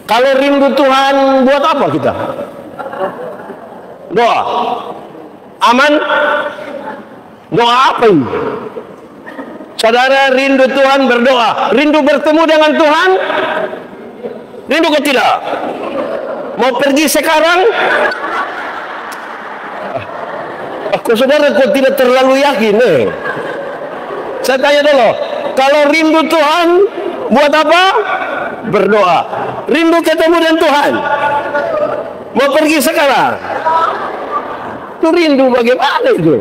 Kalau rindu Tuhan, buat apa kita? Doa. Aman? Doa apa ini? Saudara rindu Tuhan berdoa. Rindu bertemu dengan Tuhan? Rindu kok tidak? Mau pergi sekarang? Aku saudara kok tidak terlalu yakin Saya tanya dulu, kalau rindu Tuhan buat apa? Berdoa. Rindu ketemu dengan Tuhan, mau pergi sekarang? Itu rindu bagaimana itu?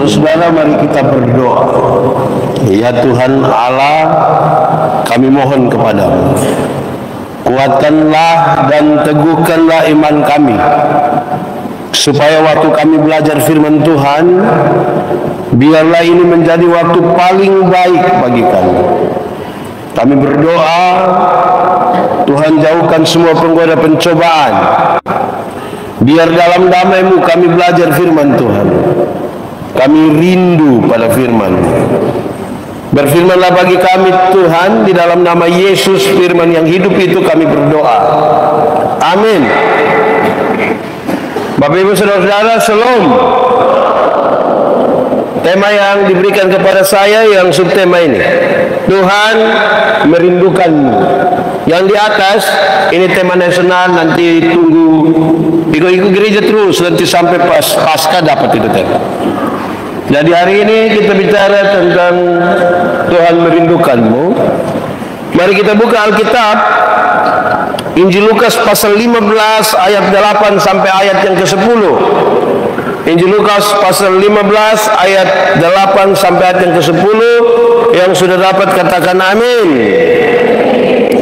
Saudara, mari kita berdoa. Ya Tuhan Allah, kami mohon kepadamu, kuatkanlah dan teguhkanlah iman kami, supaya waktu kami belajar firman Tuhan, biarlah ini menjadi waktu paling baik bagi kami. Kami berdoa, Tuhan jauhkan semua penggoda pencobaan. Biar dalam damai-Mu kami belajar firman Tuhan. Kami rindu pada firman-Mu. Berfirmanlah bagi kami Tuhan, di dalam nama Yesus firman yang hidup itu kami berdoa. Amin. Bapak Ibu Saudara-saudara, Shalom. Tema yang diberikan kepada saya yang subtema ini, Tuhan merindukanmu. Yang di atas ini tema nasional, nanti tunggu ikut gereja terus nanti sampai pasca dapat itu tema. Jadi hari ini kita bicara tentang Tuhan merindukanmu. Mari kita buka Alkitab, Injil Lukas pasal 15 ayat 8 sampai ayat yang ke-10. Injil Lukas pasal 15 ayat 8 sampai ayat yang ke-10. Yang sudah dapat katakan amin.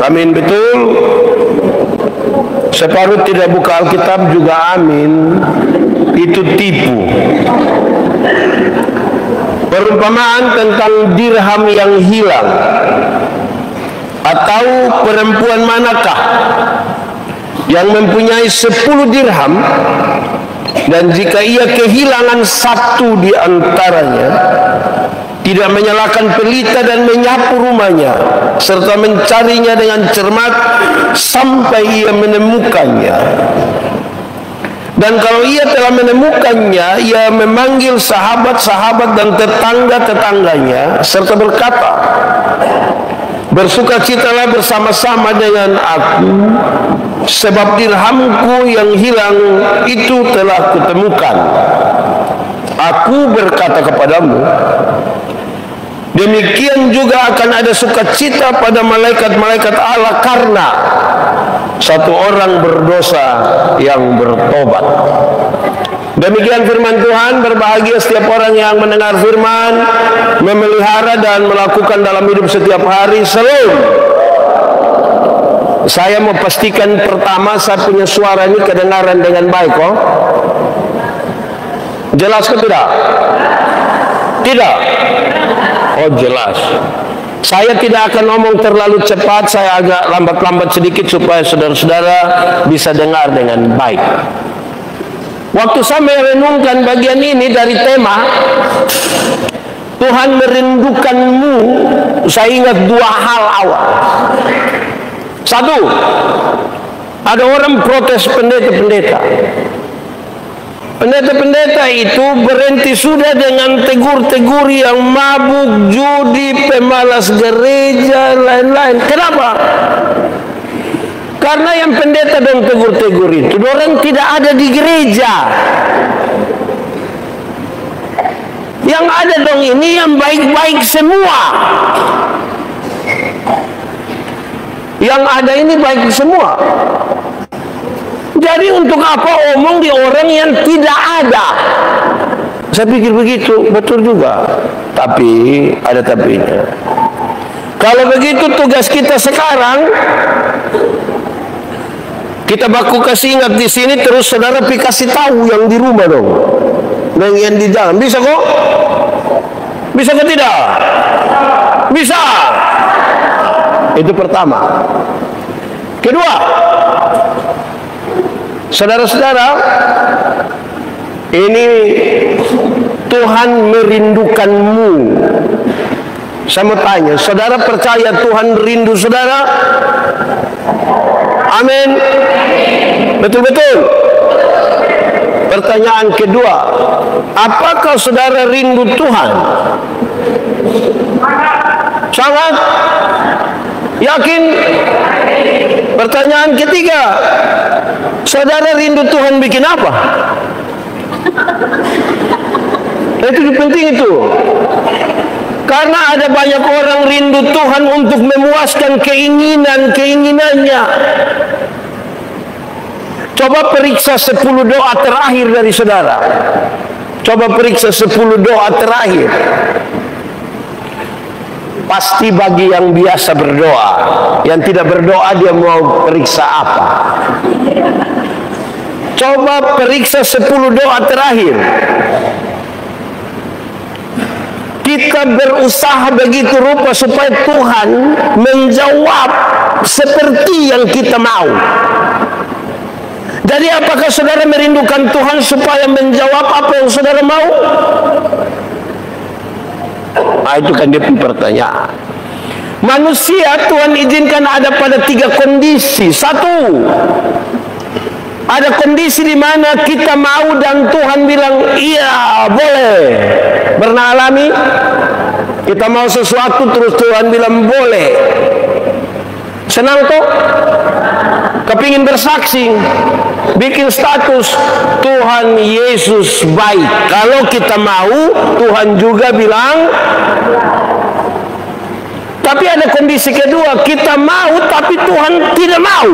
Amin, betul. Separuh tidak buka Alkitab juga amin. Itu tipu. Perumpamaan tentang dirham yang hilang. Atau perempuan manakah yang mempunyai 10 dirham, dan jika ia kehilangan satu di antaranya, tidak menyalakan pelita dan menyapu rumahnya, serta mencarinya dengan cermat sampai ia menemukannya. Dan kalau ia telah menemukannya, ia memanggil sahabat-sahabat dan tetangga-tetangganya, serta berkata, bersukacitalah bersama-sama dengan aku, sebab dirhamku yang hilang itu telah kutemukan. Aku berkata kepadamu, demikian juga akan ada sukacita pada malaikat-malaikat Allah karena satu orang berdosa yang bertobat. Demikian firman Tuhan. Berbahagia setiap orang yang mendengar firman, memelihara dan melakukan dalam hidup setiap hari. Shalom. Saya mau pastikan pertama, saya punya suara ini kedengaran dengan baik, oh? Jelas ke tidak? Tidak? Oh, jelas. Saya tidak akan ngomong terlalu cepat, saya agak lambat-lambat sedikit supaya saudara-saudara bisa dengar dengan baik. Waktu saya merenungkan bagian ini dari tema Tuhan merindukanmu, saya ingat dua hal awal. Satu, ada orang protes pendeta-pendeta. Pendeta-pendeta itu berhenti sudah dengan tegur-tegur yang mabuk, judi, pemalas gereja, lain-lain. Kenapa? Karena yang pendeta dan tegur-tegur itu orang tidak ada di gereja. Yang ada dong ini yang baik-baik semua. Yang ada ini baik semua. Jadi untuk apa omong di orang yang tidak ada? Saya pikir begitu, betul juga. Tapi ada tapinya. Kalau begitu tugas kita sekarang, kita baku kasih ingat di sini, terus saudara kasih tahu yang di rumah dong, dan yang di jalan. Bisa kok? Bisa ke tidak? Bisa. Itu pertama. Kedua, Saudara-saudara, ini Tuhan merindukanmu. Saya mau tanya, saudara percaya Tuhan rindu saudara? Amin. Betul-betul. Pertanyaan kedua, apakah saudara rindu Tuhan? Sangat? Yakin? Pertanyaan ketiga, saudara rindu Tuhan bikin apa? Itu penting itu. Karena ada banyak orang rindu Tuhan untuk memuaskan keinginannya. Coba periksa 10 doa terakhir dari saudara. Coba periksa 10 doa terakhir. Pasti bagi yang biasa berdoa. Yang tidak berdoa dia mau periksa apa? Coba periksa 10 doa terakhir. Kita berusaha begitu rupa supaya Tuhan menjawab seperti yang kita mau. Jadi apakah saudara merindukan Tuhan supaya menjawab apa yang saudara mau? Nah, itu kan dia pertanyaan. Manusia Tuhan izinkan ada pada 3 kondisi. 1, ada kondisi di mana kita mau dan Tuhan bilang iya boleh. Pernah alami? Kita mau sesuatu terus Tuhan bilang boleh. Senang toh? Kepingin bersaksi, bikin status Tuhan Yesus baik. Kalau kita mau, Tuhan juga bilang. Tapi ada kondisi kedua, kita mau tapi Tuhan tidak mau.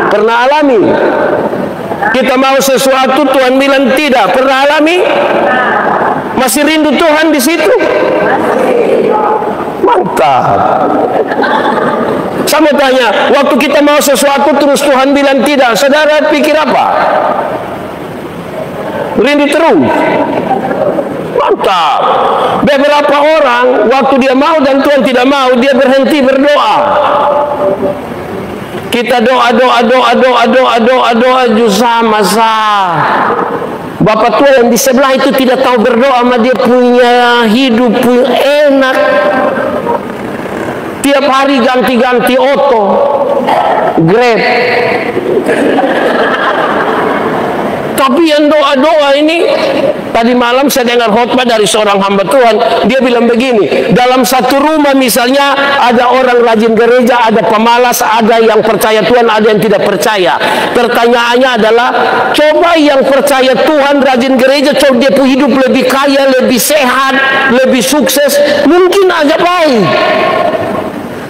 Pernah alami? Kita mau sesuatu Tuhan bilang tidak. Pernah alami? Masih rindu Tuhan di situ? Mantap. Saya mau tanya, waktu kita mau sesuatu terus Tuhan bilang tidak, saudara pikir apa? Rindu terus? Mantap. Beberapa orang waktu dia mau dan Tuhan tidak mau, dia berhenti berdoa. Kita doa sama. Bapak tua yang di sebelah itu tidak tahu berdoa, sama dia punya hidup punya enak. Tiap hari ganti-ganti auto, Grab. Tapi yang doa-doa ini, tadi malam saya dengar khotbah dari seorang hamba Tuhan. Dia bilang begini, dalam satu rumah misalnya ada orang rajin gereja, ada pemalas, ada yang percaya Tuhan, ada yang tidak percaya. Pertanyaannya adalah, coba yang percaya Tuhan rajin gereja, coba dia punya hidup lebih kaya, lebih sehat, lebih sukses, mungkin agak baik.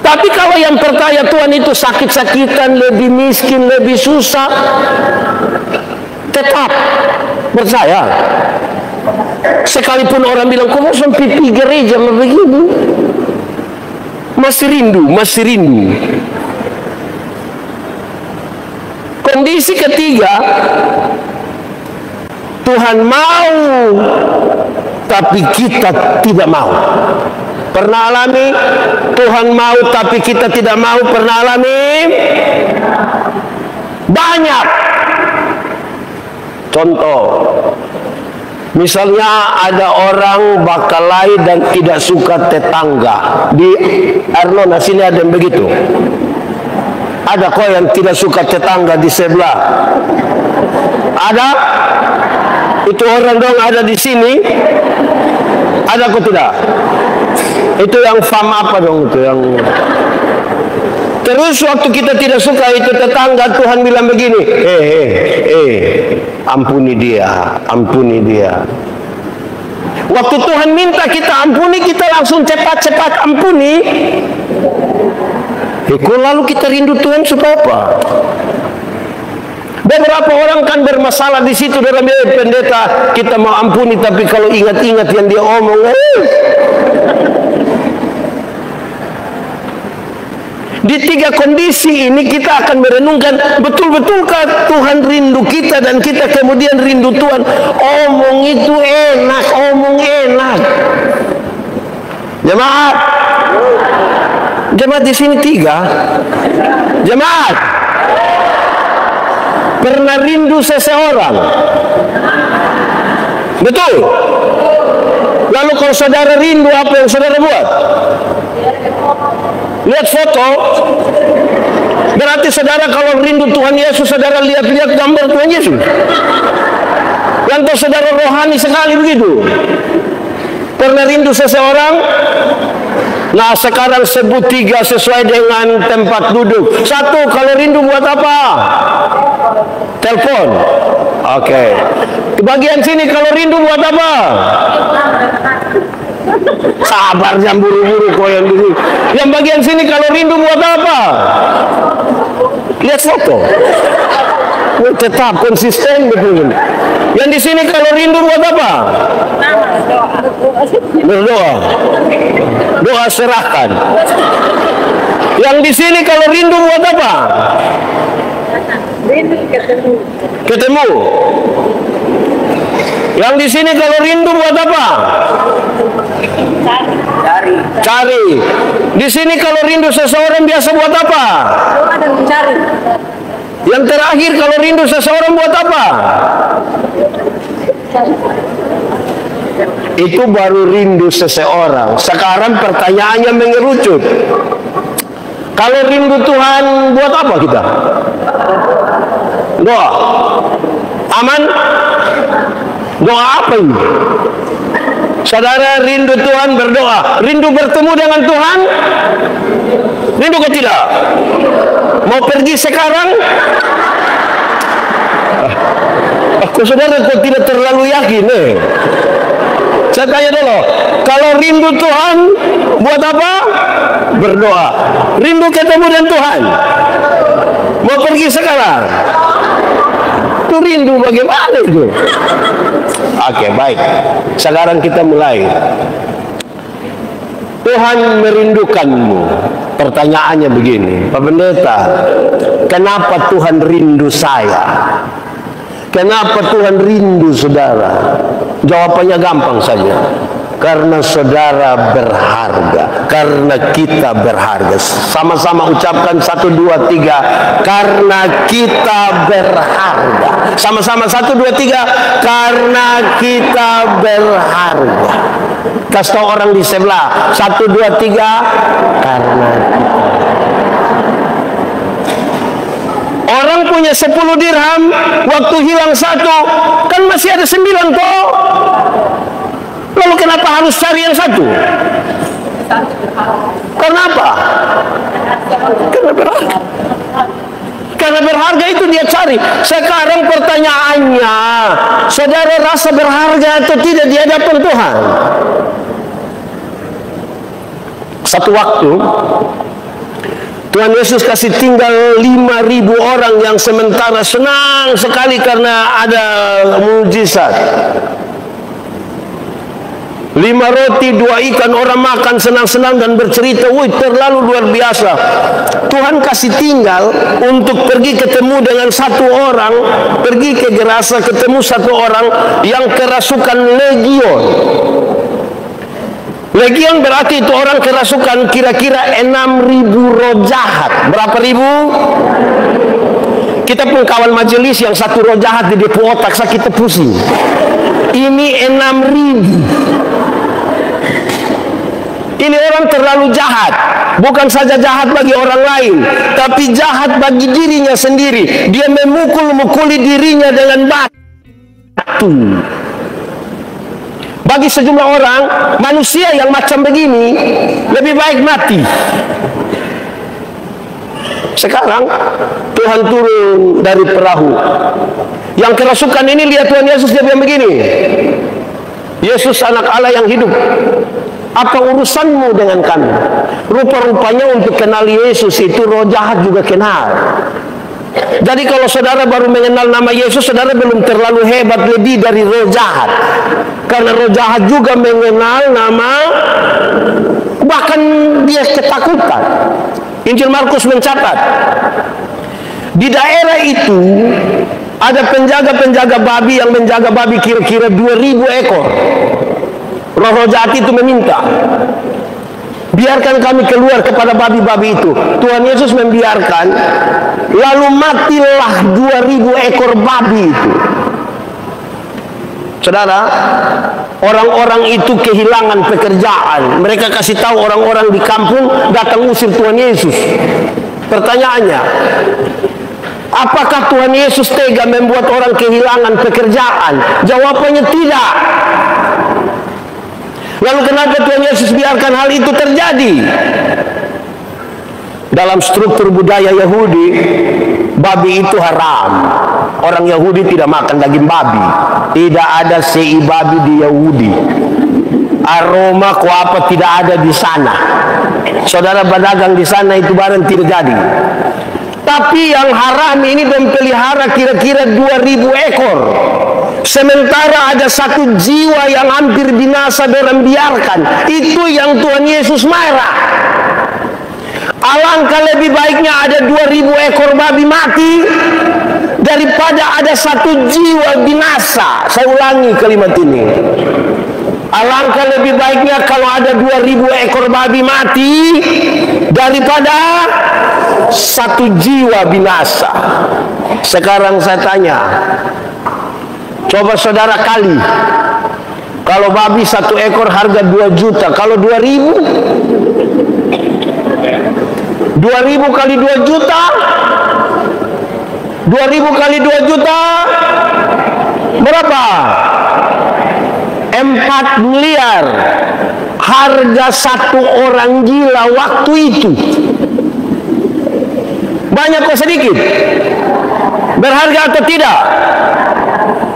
Tapi kalau yang percaya Tuhan itu sakit-sakitan, lebih miskin, lebih susah, tetap percaya. Sekalipun orang bilang, kok mau sampai pergi gereja begini, masih rindu. Kondisi ketiga, Tuhan mau tapi kita tidak mau. Pernah alami? Tuhan mau tapi kita tidak mau. Pernah alami? Banyak. Contoh, misalnya ada orang Bakalai dan tidak suka tetangga. Di Arnona sini ada yang begitu. Ada kok yang tidak suka tetangga di sebelah. Ada? Itu orang dong ada di sini. Ada kok tidak? Itu yang fam apa dong itu yang. Terus waktu kita tidak suka itu tetangga, Tuhan bilang begini, ampuni dia. Waktu Tuhan minta kita ampuni, kita langsung cepat-cepat ampuni. Kok lalu kita rindu Tuhan supaya apa? Beberapa orang kan bermasalah di situ dalam pendeta, kita mau ampuni tapi kalau ingat-ingat yang dia omong, Di 3 kondisi ini kita akan merenungkan, betul-betulkah Tuhan rindu kita dan kita kemudian rindu Tuhan. Omong itu enak, omong enak. Jemaat di sini 3. Jemaat. Pernah rindu seseorang? Betul? Lalu kalau saudara rindu, apa yang saudara buat? Lihat foto. Berarti saudara kalau rindu Tuhan Yesus, saudara lihat-lihat gambar Tuhan Yesus. Lantas saudara rohani sekali begitu. Pernah rindu seseorang? Nah, sekarang sebut 3 sesuai dengan tempat duduk. 1, kalau rindu buat apa? Telepon. Oke. Di bagian sini kalau rindu buat apa? Sabar, jangan buru-buru kau yang di sini. Yang bagian sini kalau rindu buat apa? Lihat foto. Tetap konsisten betul. Yang di sini kalau rindu buat apa? Berdoa. Doa serahkan. Yang di sini kalau rindu buat apa? Ketemu. Yang di sini kalau rindu buat apa? Cari. Di sini kalau rindu seseorang biasa buat apa? Cari. Yang terakhir kalau rindu seseorang buat apa? Itu baru rindu seseorang. Sekarang pertanyaannya mengerucut. Kalau rindu Tuhan buat apa kita? Doa. Aman? Doa apa ini? Saudara rindu Tuhan berdoa. Rindu bertemu dengan Tuhan? Rindu kok tidak? Mau pergi sekarang? Aku saudara kok tidak terlalu yakin Saya tanya dulu, kalau rindu Tuhan buat apa? Berdoa. Rindu ketemu dengan Tuhan? Mau pergi sekarang? Itu rindu bagaimana itu? Oke, baik. Sekarang kita mulai. Tuhan merindukanmu. Pertanyaannya begini, Pak Pendeta, kenapa Tuhan rindu saya? Kenapa Tuhan rindu saudara? Jawabannya gampang saja. Karena saudara berharga. Karena kita berharga. Sama-sama ucapkan 1, 2, 3. Karena kita berharga. Sama-sama 1, 2, 3. Karena kita berharga. Kasih tahu orang di sebelah. 1, 2, 3. Karena kita. Orang punya 10 dirham, waktu hilang 1, kan masih ada 9 toh. Lalu kenapa harus cari yang 1? Kenapa? Karena berharga. Karena berharga itu dia cari. Sekarang pertanyaannya, saudara rasa berharga atau tidak di hadapan Tuhan? Satu waktu Tuhan Yesus kasih tinggal 5.000 orang yang sementara senang sekali karena ada mujizat. 5 roti, 2 ikan, orang makan senang-senang dan bercerita, wih terlalu luar biasa. Tuhan kasih tinggal untuk pergi ketemu dengan 1 orang, pergi ke Gerasa ketemu 1 orang yang kerasukan legion. Legion berarti itu orang kerasukan kira-kira 6.000 roh jahat. Berapa ribu? Kita pun kawan majelis yang 1 roh jahat di depo otak kita pusing. Ini 6.000. Ini orang terlalu jahat. Bukan saja jahat bagi orang lain, tapi jahat bagi dirinya sendiri. Dia memukul-mukuli dirinya dengan batu. Bagi sejumlah orang, manusia yang macam begini lebih baik mati. Sekarang Tuhan turun dari perahu. Yang kerasukan ini lihat Tuhan Yesus, dia bilang begini, Yesus anak Allah yang hidup, apa urusanmu dengan kami? Rupa-rupanya untuk kenal Yesus itu roh jahat juga kenal. Jadi kalau saudara baru mengenal nama Yesus, saudara belum terlalu hebat lebih dari roh jahat. Karena roh jahat juga mengenal nama, bahkan dia ketakutan. Injil Markus mencatat, di daerah itu ada penjaga-penjaga babi yang menjaga babi kira-kira 2.000 ekor. Roh jahat itu meminta, biarkan kami keluar kepada babi-babi itu. Tuhan Yesus membiarkan, lalu matilah 2000 ekor babi itu. Saudara, orang-orang itu kehilangan pekerjaan. Mereka kasih tahu orang-orang di kampung datang usir Tuhan Yesus. Pertanyaannya, apakah Tuhan Yesus tega membuat orang kehilangan pekerjaan? Jawabannya tidak. Lalu kenapa Tuhan Yesus biarkan hal itu terjadi? Dalam struktur budaya Yahudi, babi itu haram. Orang Yahudi tidak makan daging babi. Tidak ada sei babi di Yahudi. Aroma ko apa tidak ada di sana. Saudara berdagang di sana itu barang tidak jadi. Tapi yang haram ini memelihara kira-kira 2000 ekor. Sementara ada 1 jiwa yang hampir binasa orang biarkan. Itu yang Tuhan Yesus marah. Alangkah lebih baiknya ada 2000 ekor babi mati daripada ada 1 jiwa binasa. Saya ulangi kalimat ini. Alangkah lebih baiknya kalau ada 2000 ekor babi mati daripada 1 jiwa binasa. Sekarang saya tanya, coba saudara kali, kalau babi 1 ekor harga 2 juta, kalau 2000 kali 2 juta, 2000 kali 2 juta berapa? 4 miliar. Harga 1 orang gila waktu itu. Banyak kok sedikit? Berharga atau tidak?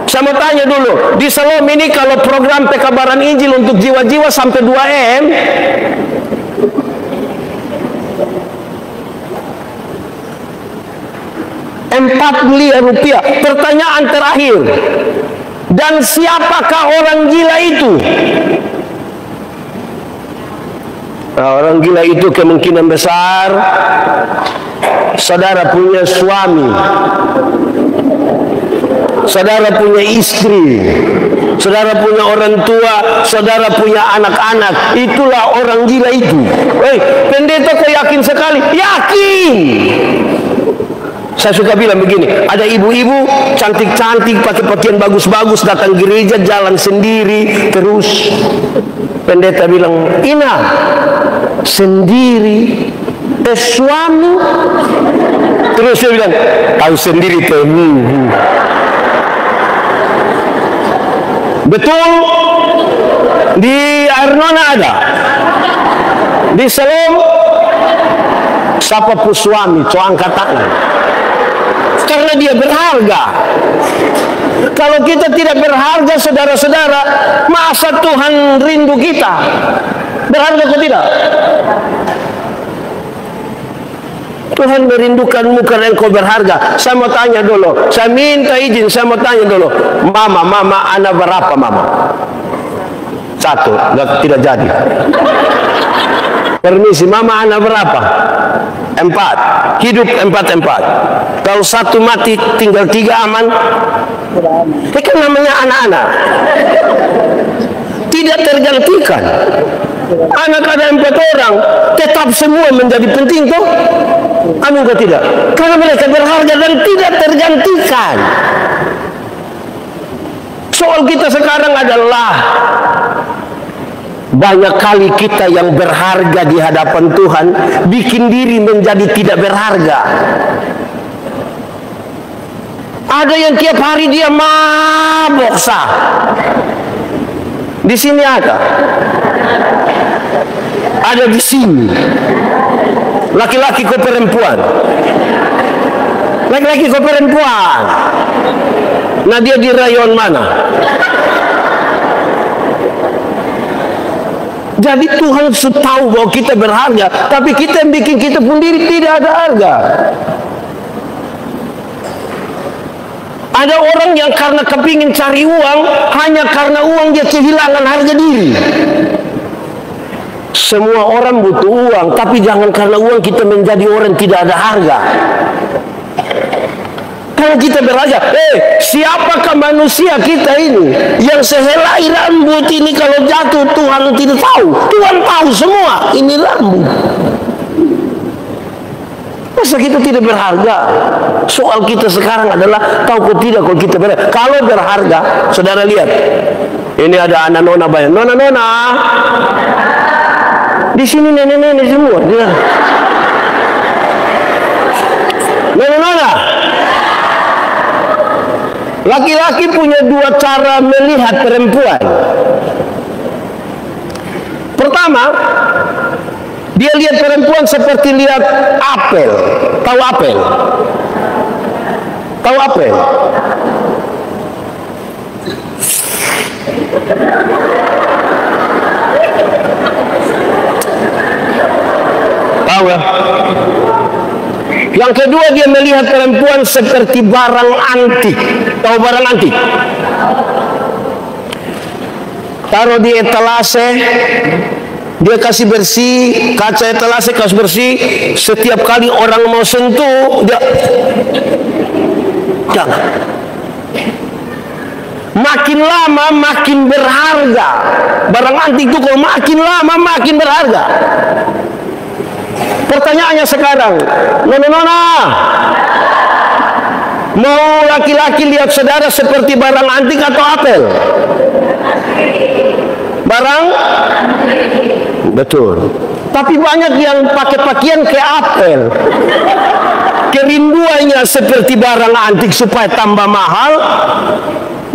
Saya mau tanya dulu, di Selom ini kalau program pekabaran Injil untuk jiwa-jiwa sampai 2M, Rp4 miliar. Pertanyaan terakhir, dan siapakah orang gila itu? Nah, orang gila itu kemungkinan besar saudara punya suami, saudara punya istri, saudara punya orang tua, saudara punya anak-anak. Itulah orang gila itu. Pendeta kok yakin sekali? Yakin. Saya suka bilang begini, ada ibu-ibu cantik-cantik pakai pakaian bagus-bagus datang gereja jalan sendiri terus. Pendeta bilang, "Ina sendiri, suami." Terus dia bilang, "Tahu sendiri tuh." Betul, di Arnona ada, di Selom siapa pun suami, angkat tangan. Karena dia berharga. Kalau kita tidak berharga, saudara-saudara, masa Tuhan rindu kita? Berharga atau tidak? Tuhan merindukanmu karena engkau berharga. Saya mau tanya dulu, saya minta izin, saya mau tanya dulu, Mama, anak berapa Mama? 1, tidak jadi. Permisi, Mama anak berapa? 4. Hidup 4. Kalau 1 mati tinggal 3 aman. Ini kan namanya anak-anak. Tidak tergantikan. Anak ada 4 orang, tetap semua menjadi penting toh? Amin atau tidak? Karena mereka berharga dan tidak tergantikan. Soal kita sekarang adalah banyak kali kita yang berharga di hadapan Tuhan bikin diri menjadi tidak berharga. Ada yang tiap hari dia mabok sah. Di sini ada di sini. Laki-laki ke perempuan. Laki-laki ke perempuan. Nah, dia di rayon mana? Jadi Tuhan sudah tahu bahwa kita berharga, tapi kita yang bikin kita sendiri tidak ada harga. Ada orang yang karena kepingin cari uang, hanya karena uang dia kehilangan harga diri. Semua orang butuh uang, tapi jangan karena uang kita menjadi orang tidak ada harga. Kalau kita berharga, siapakah manusia kita ini yang sehelai rambut ini kalau jatuh Tuhan tidak tahu. Tuhan tahu semua ini rambut. Masa kita tidak berharga? Soal kita sekarang adalah tahu kok tidak kalau kita berharga. Kalau berharga, saudara lihat. Ini ada anak nona banyak. Nona. Di sini nenek-nenek semua. Nona. Laki-laki punya dua cara melihat perempuan. Pertama, dia lihat perempuan seperti lihat apel. Tahu apel? Tahu apel? Tahu ya? Yang kedua, dia melihat perempuan seperti barang antik. Tahu barang antik? Taruh di etalase, dia kasih bersih, kaca etalase kasih bersih. Setiap kali orang mau sentuh, dia jangan. Makin lama makin berharga. Barang antik itu kalau makin lama makin berharga. Pertanyaannya sekarang, nona, mau laki-laki lihat saudara seperti barang antik atau apel? Barang? Betul. Tapi banyak yang pakai pakaian kayak apel. Kerinduannya seperti barang antik supaya tambah mahal.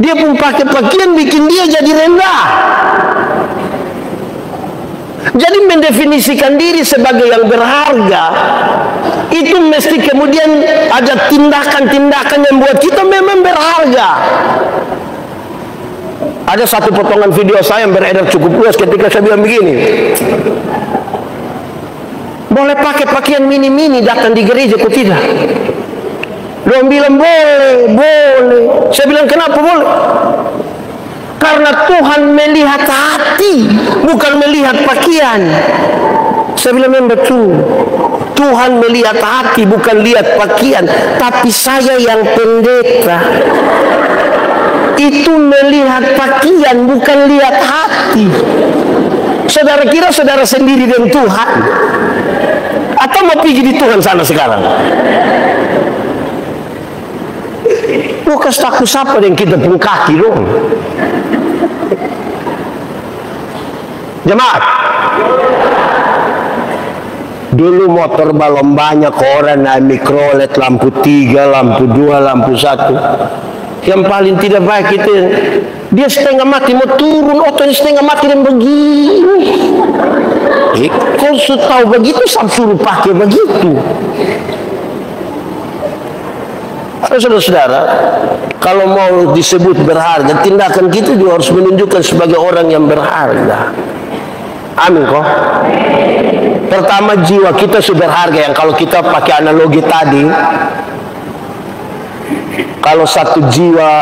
Dia pun pakai pakaian bikin dia jadi rendah. Jadi mendefinisikan diri sebagai yang berharga itu mesti kemudian ada tindakan-tindakan yang buat kita memang berharga. Ada satu potongan video saya yang beredar cukup luas ketika saya bilang begini, boleh pakai pakaian mini-mini datang di gereja kok tidak? Dia bilang boleh. Saya bilang kenapa boleh? Karena Tuhan melihat hati, bukan melihat pakaian. Saya bilang memang betul. Tuhan melihat hati, bukan lihat pakaian. Tapi saya yang pendeta itu melihat pakaian, bukan lihat hati. Saudara kira saudara sendiri dengan Tuhan? Atau mau pergi di Tuhan sana sekarang? Bukan takut siapa yang kita pun kaki dong. Jemaat, dulu motor balon banyak orang naik mikrolet, lampu 3, lampu 2, lampu 1. Yang paling tidak baik itu dia setengah mati mau turun, otonya setengah mati dan begini. Kalau sudah tahu begitu, saya suruh pakai begitu. Saudara-saudara, kalau mau disebut berharga, tindakan kita juga harus menunjukkan sebagai orang yang berharga. Amin kok. Pertama, jiwa kita sudah berharga. Yang kalau kita pakai analogi tadi, kalau satu jiwa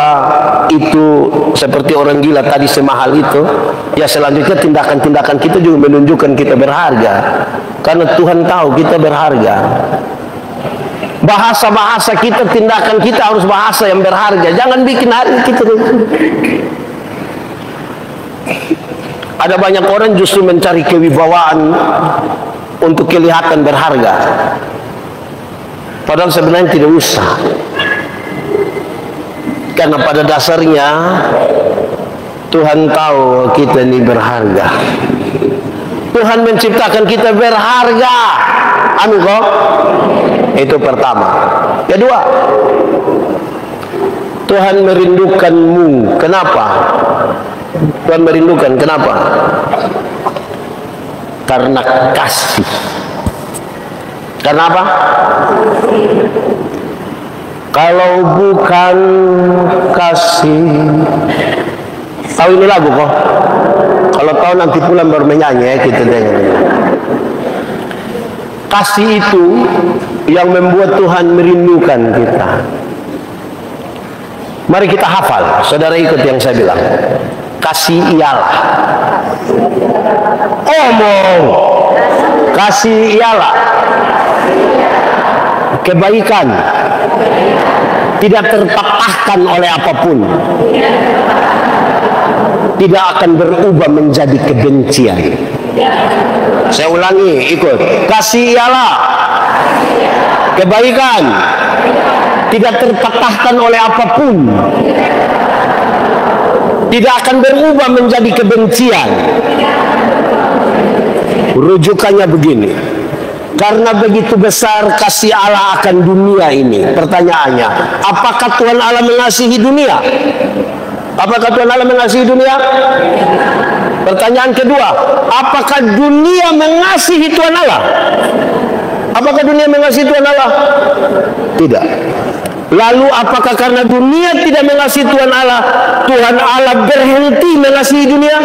itu seperti orang gila tadi semahal itu, ya selanjutnya tindakan-tindakan kita juga menunjukkan kita berharga. Karena Tuhan tahu kita berharga. Bahasa-bahasa kita, tindakan kita harus bahasa yang berharga. Jangan bikin hari kita. Ada banyak orang justru mencari kewibawaan untuk kelihatan berharga. Padahal sebenarnya tidak usah. Karena pada dasarnya Tuhan tahu kita ini berharga. Tuhan menciptakan kita berharga. Amin kok. Itu pertama. Kedua, Tuhan merindukanmu. Kenapa? Tuhan merindukan. Kenapa? Karena kasih. Karena apa? Kalau bukan kasih. Tahu ini lagu kok? Kalau tahu nanti pulang baru menyanyi ya, kita dengar. Kasih itu yang membuat Tuhan merindukan kita. Mari kita hafal. Saudara ikut yang saya bilang. Kasih ialah. Omong. Kasih ialah kebaikan, tidak terpatahkan oleh apapun, tidak akan berubah menjadi kebencian. Saya ulangi, ikut. Kasih ialah kebaikan, tidak terpatahkan oleh apapun, tidak akan berubah menjadi kebencian. Rujukannya begini, karena begitu besar kasih Allah akan dunia ini. Pertanyaannya, apakah Tuhan Allah mengasihi dunia? Apakah Tuhan Allah mengasihi dunia? Pertanyaan kedua, apakah dunia mengasihi Tuhan Allah? Apakah dunia mengasihi Tuhan Allah? Tidak. Lalu apakah karena dunia tidak mengasihi Tuhan Allah, Tuhan Allah berhenti mengasihi dunia?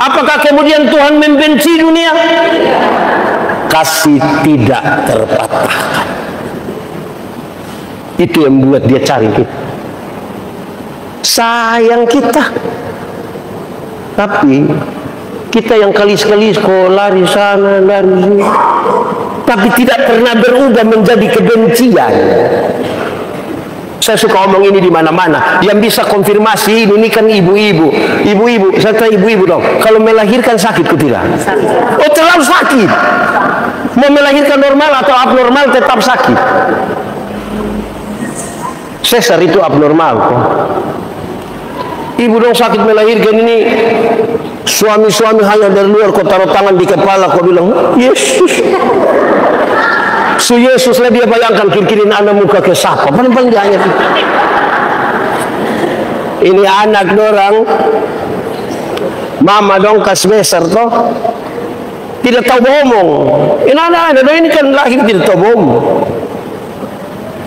Apakah kemudian Tuhan membenci dunia? Kasih tidak terpatahkan. Itu yang membuat dia cari kita, sayang kita. Tapi kita yang kali-sekali sekolah lari sana lari sini, tapi tidak pernah berubah menjadi kebencian. Saya suka omong ini di mana-mana. Yang bisa konfirmasi ini kan ibu-ibu. Ibu-ibu, saya tanya ibu-ibu dong. Kalau melahirkan sakit atau tidak? Oh, terlalu sakit. Mau melahirkan normal atau abnormal tetap sakit. Sesar itu abnormal kok. Ibu dong sakit melahirkan ini. Suami-suami hanya dari luar kau taruh tangan di kepala kau bilang, Yesus. Su Yesus lah dia bayangkan kiri-kiri anak muka ke siapa. Paling-paling dia hanya ini anak dorang. Mama dong kas besar toh. Tidak tahu bohong. Ini anak-anak ini kan lahir tidak tahu bohong.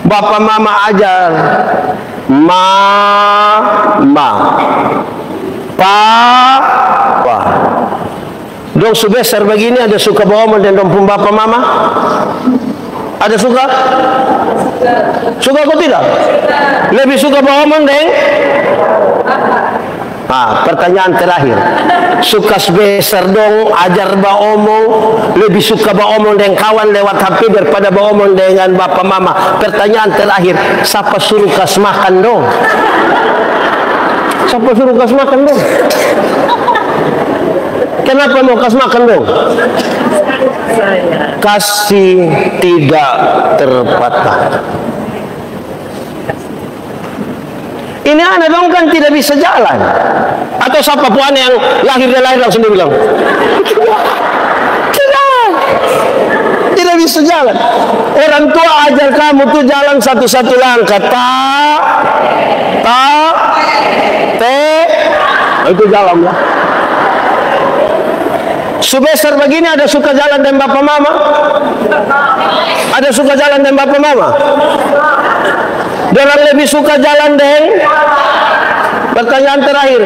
Bapak mama ajar. Mama. Papa. Dong sebesar begini ada suka bohong dan dong pun bapak mama? Ada suka? Suka atau tidak? Lebih suka bohong deng? Pertanyaan terakhir. Suka sebesar dong ajar ba omong, lebih suka ba omong dengan kawan lewat HP daripada ba omong dengan bapak mama. Pertanyaan terakhir, siapa suruh kas makan dong? Siapa suruh kas makan dong? Kenapa mau kas makan dong? Kasih tidak terpatah. Ini anak dong kan tidak bisa jalan. Atau siapa pun anak yang lahir langsung dia bilang, tidak bisa jalan. Orang tua ajar kamu tuh jalan satu-satu langkah. Itu jalan lah. Sebesar begini ada suka jalan dengan bapak mama? Ada suka jalan dengan bapak mama? Orang lebih suka jalan dengan. Pertanyaan terakhir,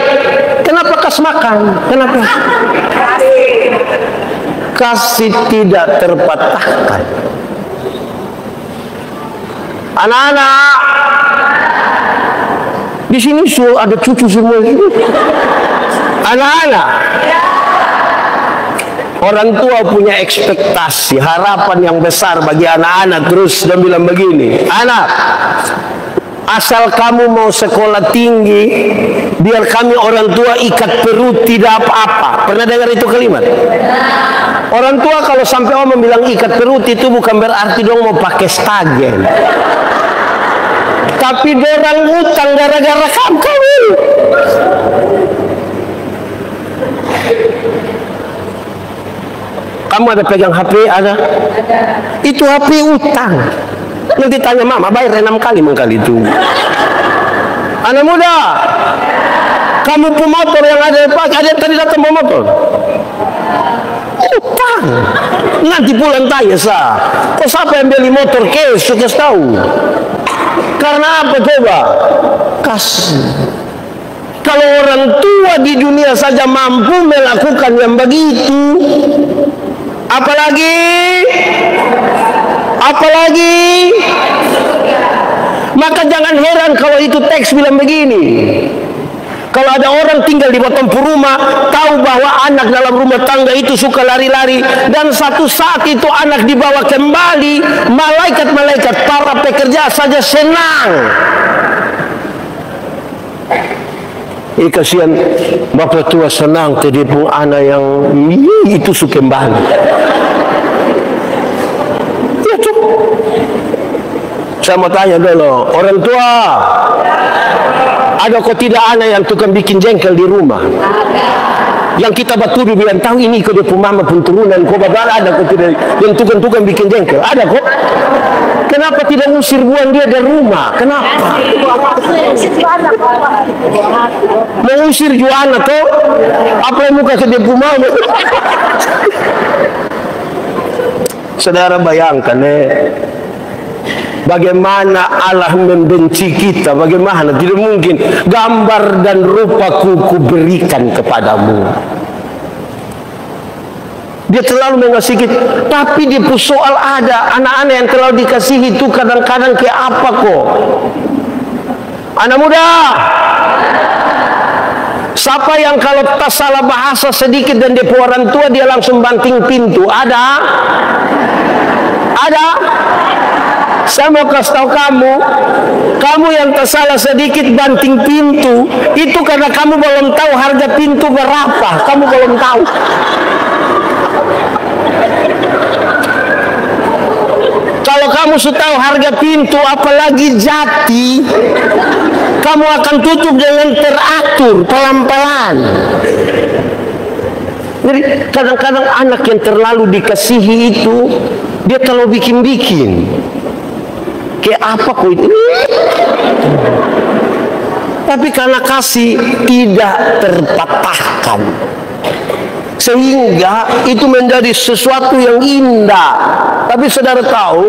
kenapa kas makan? Kenapa? Kasih tidak terpatahkan. Anak-anak, di sini ada cucu semua. Anak-anak, orang tua punya ekspektasi, harapan yang besar bagi anak-anak. Terus dia bilang begini, anak, asal kamu mau sekolah tinggi, biar kami orang tua ikat perut tidak apa-apa. Pernah dengar itu kalimat? Orang tua kalau sampai omong bilang ikat perut itu bukan berarti dong mau pakai stagen. Tapi dorang utang gara-gara kamu. Kamu ada pegang HP? Ada? Itu HP utang. Nanti tanya mama, bayar 6 kali mengkali itu. Anak muda, kamu pemotor yang ada yang tadi datang pemotor. Utang. Nanti pulang tanya kok siapa yang beli motor cash? Suka tahu. Karena apa coba? Kasih. Kalau orang tua di dunia saja mampu melakukan yang begitu, apalagi maka jangan heran kalau itu teks bilang begini, Kalau ada orang tinggal di bawah rumah, tahu bahwa anak dalam rumah tangga itu suka lari-lari, dan satu saat itu anak dibawa kembali, malaikat-malaikat para pekerja saja senang. Kasihan bapak tua senang tadi pun anak yang itu suka kembali. Ya tuh. Saya mau tanya dulu, orang tua, ada kok tidak anak yang tukang bikin jengkel di rumah? Yang kita batudu bilang tahu ini kok dia pun mama pun turunan, kok bapak ada kok tidak yang tukang-tukang bikin jengkel? Ada kok? Kenapa tidak usir buang dia dari rumah? Kenapa? Mau usir Juana toh? Apa yang muka ke dia pun mama? Saudara bayangkan bagaimana Allah membenci kita, bagaimana tidak mungkin gambar dan rupaku kuberikan kepadamu. Dia terlalu mengasihi kita, tapi di soal ada anak-anak yang terlalu dikasihi itu kadang-kadang kayak apa kok? Anak muda, siapa yang kalau tak salah bahasa sedikit dan dia orang tua dia langsung banting pintu? Ada? Ada? Saya mau kasih tahu kamu yang tersalah sedikit banting pintu, itu karena kamu belum tahu harga pintu berapa. Kamu belum tahu. Kalau kamu sudah tahu harga pintu, apalagi jati, kamu akan tutup dengan teratur, pelan-pelan. Jadi kadang-kadang anak yang terlalu dikasihi itu, dia terlalu bikin-bikin. Kayak apa kok itu? Tapi karena kasih tidak terpatahkan, sehingga itu menjadi sesuatu yang indah. Tapi saudara tahu,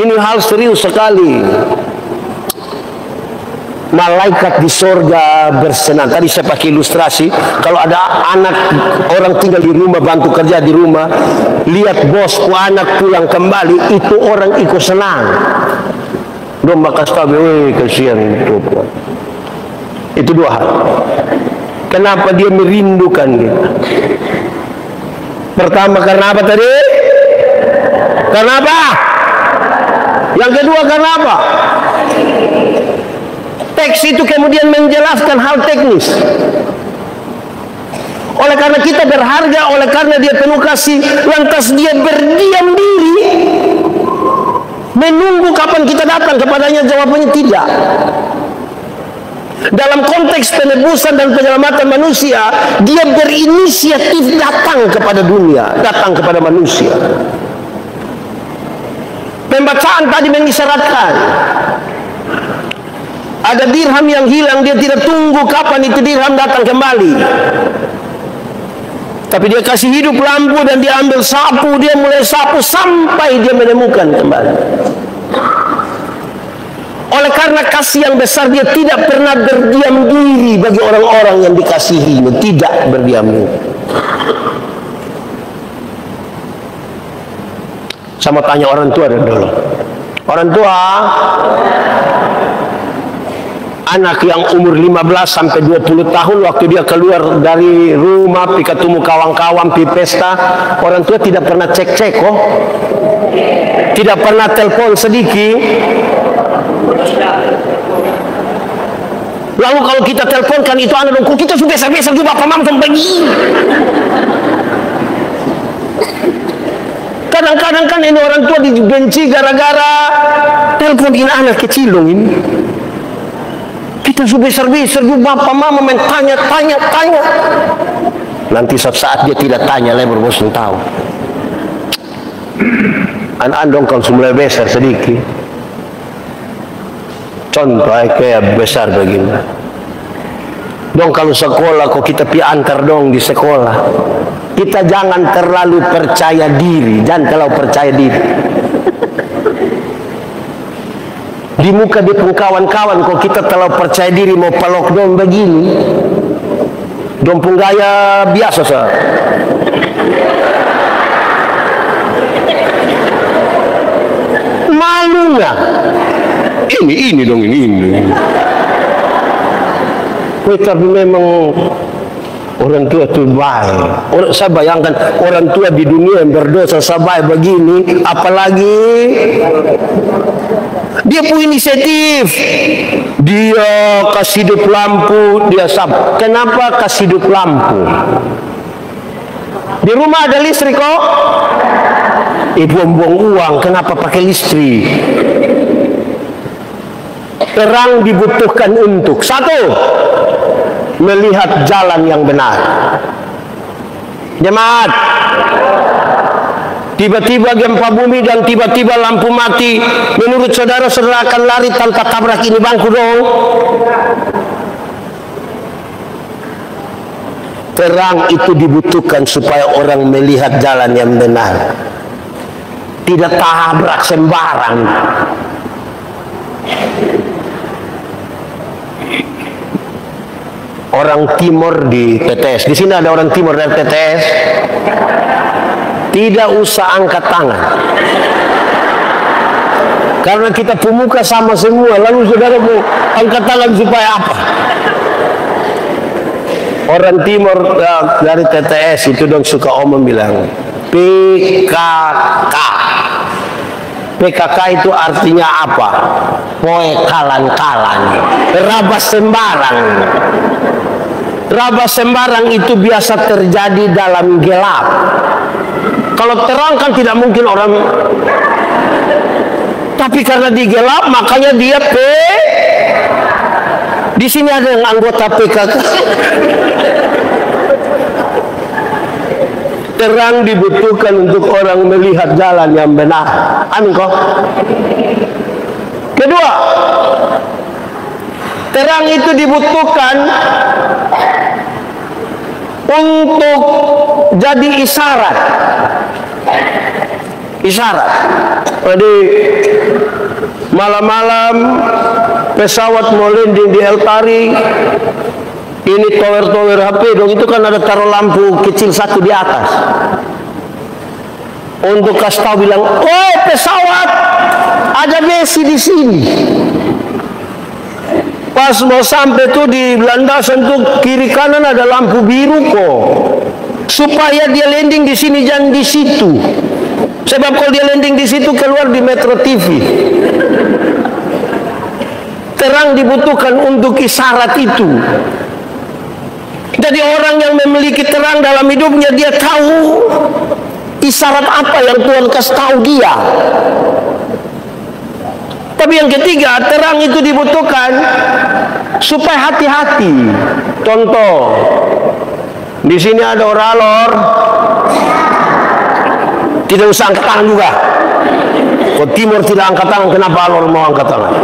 ini hal serius sekali. Malaikat di sorga bersenang. Tadi saya pakai ilustrasi, kalau ada anak orang tinggal di rumah, bantu kerja di rumah, lihat bosku anak pulang kembali, itu orang ikut senang. Dong makas tahu, kasihan itu. Itu dua hal. Kenapa dia merindukan kita? Pertama karena apa tadi? Karena apa? Yang kedua karena apa? Teks itu kemudian menjelaskan hal teknis. Oleh karena kita berharga, oleh karena dia penuh kasih, lantas dia berdiam diri menunggu kapan kita datang kepadanya. Jawabannya tidak. Dalam konteks penebusan dan penyelamatan manusia, dia berinisiatif datang kepada dunia, datang kepada manusia. Pembacaan tadi mengisyaratkan ada dirham yang hilang, dia tidak tunggu kapan itu dirham datang kembali, tapi dia kasih hidup lampu dan dia ambil sapu, dia mulai sapu sampai dia menemukan kembali. Oleh karena kasih yang besar, dia tidak pernah berdiam diri bagi orang-orang yang dikasihinya, tidak berdiam diri. Saya mau tanya orang tua dulu. Orang tua, anak yang umur 15 sampai 20 tahun, waktu dia keluar dari rumah, pergi ketemu kawan-kawan, pergi pesta, orang tua tidak pernah cek-cek kok. Tidak pernah telepon sedikit. Lalu kalau kita teleponkan itu anak dong, kita sudah biasa-biasa juga bapak mama sampai begini. Kadang-kadang kan ini orang tua dibenci gara-gara teleponin anak kecil dong ini. Kita sudah besar-besar juga bapak mama main tanya. Nanti saat dia tidak tanya, lebar bosan tahu. Anak dong kalau mulai besar sedikit. Contoh kayak besar begini. Dong kalau sekolah kok kita pi antar dong di sekolah. Kita jangan terlalu percaya diri, jangan terlalu percaya diri. Di muka di kawan-kawan kok kita terlalu percaya diri mau pelok dong begini. Dong pun gaya biasa sah. Malu nggak? Ini dong ini. Tapi memang orang tua itu baik. Saya bayangkan orang tua di dunia yang berdosa sebaik begini, apalagi dia punya inisiatif. Dia kasih hidup lampu, dia sab. Kenapa kasih hidup lampu? Di rumah ada listrik kok. Buang-buang uang, kenapa pakai listrik? Terang dibutuhkan untuk satu, melihat jalan yang benar. Jemaat, tiba-tiba gempa bumi dan tiba-tiba lampu mati, menurut saudara-saudara akan lari tanpa tabrak ini bangku dong? Terang itu dibutuhkan supaya orang melihat jalan yang benar, tidak tabrak sembarang. Orang timur di TTS, di sini ada orang timur dari TTS, tidak usah angkat tangan, karena kita pemuka sama semua. Lalu saudara mau angkat tangan supaya apa? Orang timur dari TTS itu dong suka omong bilang PKK. PKK itu artinya apa? Poe kalan-kalan, rabas sembarang. Rabas sembarang itu biasa terjadi dalam gelap. Kalau terang kan tidak mungkin orang. Tapi karena di gelap makanya dia Di sini ada yang anggota PKK. Terang dibutuhkan untuk orang melihat jalan yang benar. Amin kok. Kedua, terang itu dibutuhkan untuk jadi isyarat. Isyarat. Jadi malam-malam pesawat mau landing di El Tari, ini tower-tower HP dong, itu kan ada taruh lampu kecil satu di atas untuk kasih tahu bilang, oh pesawat ada besi di sini. Pas mau sampai tuh di landasan tuh kiri kanan ada lampu biru kok, supaya dia landing di sini jangan di situ. Sebab kalau dia landing di situ keluar di Metro TV. Terang dibutuhkan untuk isyarat itu. Jadi orang yang memiliki terang dalam hidupnya, dia tahu isyarat apa yang Tuhan kasih tahu dia. Tapi yang ketiga, terang itu dibutuhkan supaya hati-hati. Contoh, di sini ada oralor, tidak usah angkat tangan juga. Kok timur tidak angkat tangan, kenapa alor mau angkat tangan?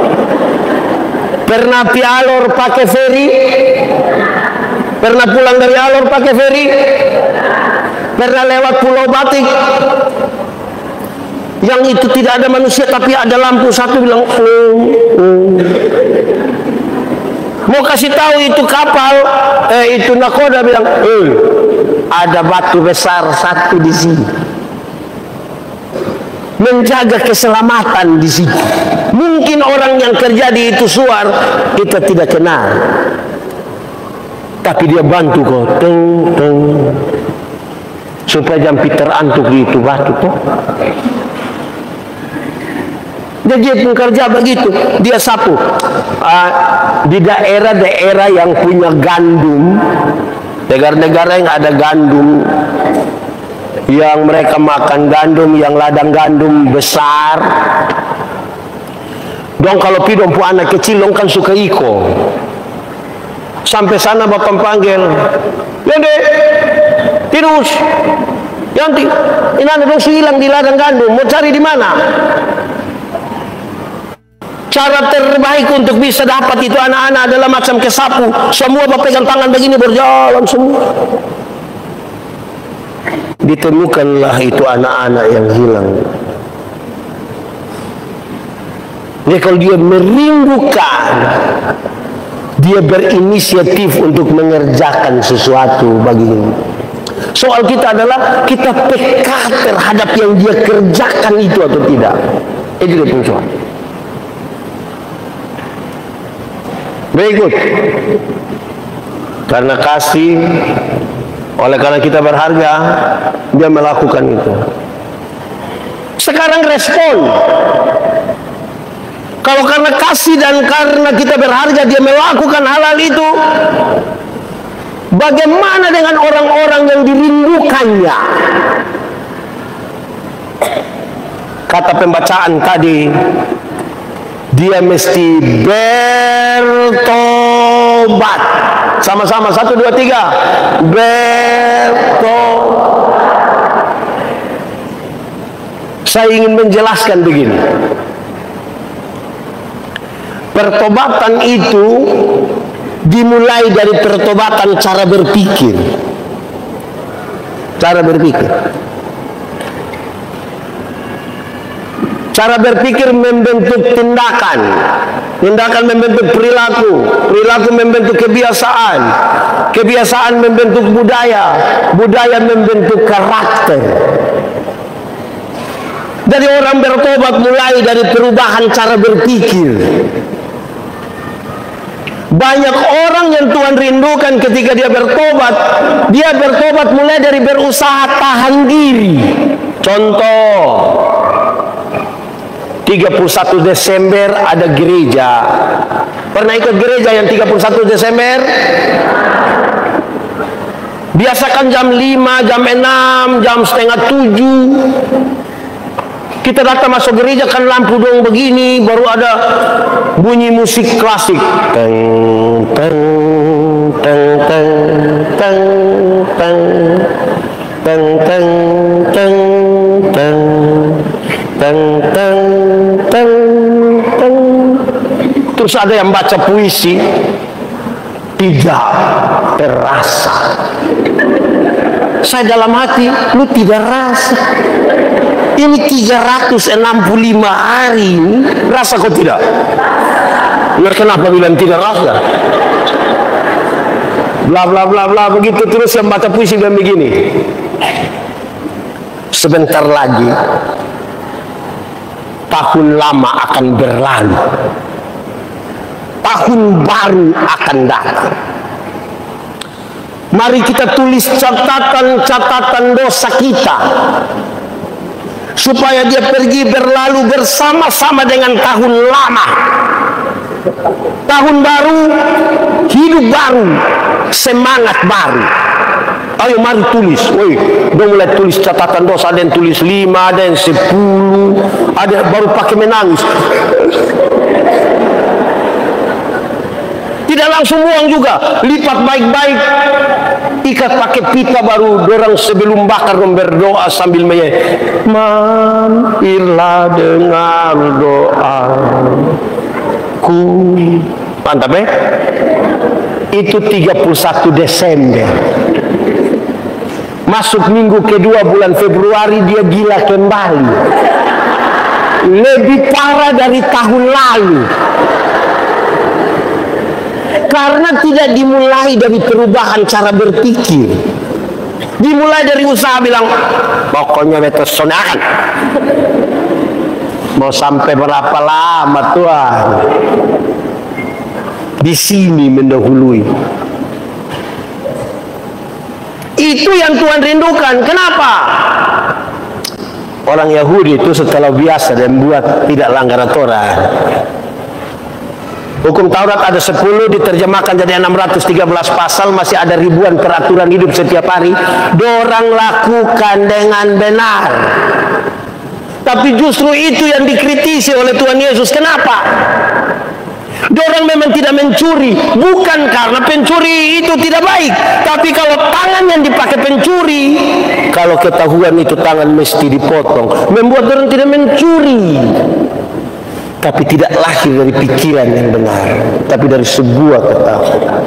Pernah pi alor pakai ferry? Pernah pulang dari alor pakai ferry? Pernah lewat Pulau Batik yang itu tidak ada manusia tapi ada lampu satu bilang mau kasih tahu itu kapal, itu nakoda bilang ada batu besar satu di sini, menjaga keselamatan di situ. Mungkin orang yang kerja di itu suar kita tidak kenal, tapi dia bantu kok, supaya jangan terantuk di itu batu tuh. Jadi dia pekerja begitu, dia sapu di daerah-daerah yang punya gandum, negara-negara yang ada gandum, yang mereka makan gandum, yang ladang gandum besar. Dong kalau pi dong pu anak kecil dong kan suka iko. Sampai sana bapak panggil, "Dede, terus Yanti, ini ada dong hilang di ladang gandum, mau cari di mana?" Cara terbaik untuk bisa dapat itu anak-anak adalah macam kesapu. Semua berpegang tangan begini berjalan semua. Ditemukanlah itu anak-anak yang hilang. Jadi kalau dia merindukan, dia berinisiatif untuk mengerjakan sesuatu baginya. Soal kita adalah kita peka terhadap yang dia kerjakan itu atau tidak. Itu dia punya soal. Berikut, Karena kasih, oleh karena kita berharga, dia melakukan itu. Sekarang respon. Kalau karena kasih dan karena kita berharga dia melakukan hal-hal itu, bagaimana dengan orang-orang yang dirindukannya? Kata pembacaan tadi, dia mesti bertobat. Sama-sama, 1, 2, 3. Bertobat. Saya ingin menjelaskan begini. Pertobatan itu dimulai dari pertobatan cara berpikir. Cara berpikir. Cara berpikir membentuk tindakan. Tindakan membentuk perilaku. Perilaku membentuk kebiasaan. Kebiasaan membentuk budaya. Budaya membentuk karakter. Jadi orang bertobat mulai dari perubahan cara berpikir. Banyak orang yang Tuhan rindukan ketika dia bertobat mulai dari berusaha tahan diri. Contoh, 31 Desember ada gereja. Pernah ikut gereja yang 31 Desember? Biasakan jam 5, jam 6, jam setengah 7. Kita datang masuk gereja kan lampu dong begini, baru ada bunyi musik klasik. Teng teng teng teng teng teng teng teng teng teng teng teng teng. Terus ada yang baca puisi, tidak terasa. Saya dalam hati, lu tidak rasa. Ini 365 hari, rasa kok tidak? Kenapa bilang tidak rasa? Bla bla bla bla begitu. Terus yang baca puisi bilang begini, sebentar lagi tahun lama akan berlalu, tahun baru akan datang. Mari kita tulis catatan dosa kita, supaya dia pergi berlalu bersama-sama dengan tahun lama. Tahun baru, hidup baru, semangat baru. Ayo mari tulis. Woi, udah mulai tulis catatan dosa. Ada yang tulis 5, ada yang 10, ada baru pakai menangis. Tidak langsung buang juga, lipat baik-baik, ikat pakai pita, baru dorang sebelum bakar berdoa sambil mampirlah dengan doaku. Mantap ya? Itu 31 Desember. Masuk minggu kedua bulan Februari dia gila kembali. Lebih parah dari tahun lalu. Karena tidak dimulai dari perubahan cara berpikir. Dimulai dari usaha bilang, pokoknya betul sonakan. Mau sampai berapa lama Tuhan? Di sini mendahului. Itu yang Tuhan rindukan. Kenapa? Orang Yahudi itu setelah biasa dan buat tidak langgar aturan. Hukum Taurat ada 10, diterjemahkan jadi 613 pasal, masih ada ribuan peraturan hidup setiap hari. Dorang lakukan dengan benar. Tapi justru itu yang dikritisi oleh Tuhan Yesus. Kenapa? Dorang memang tidak mencuri, bukan karena pencuri itu tidak baik, tapi kalau tangan yang dipakai pencuri, kalau ketahuan itu tangan mesti dipotong, membuat dorang tidak mencuri. Tapi tidak lahir dari pikiran yang benar, tapi dari sebuah ketakutan.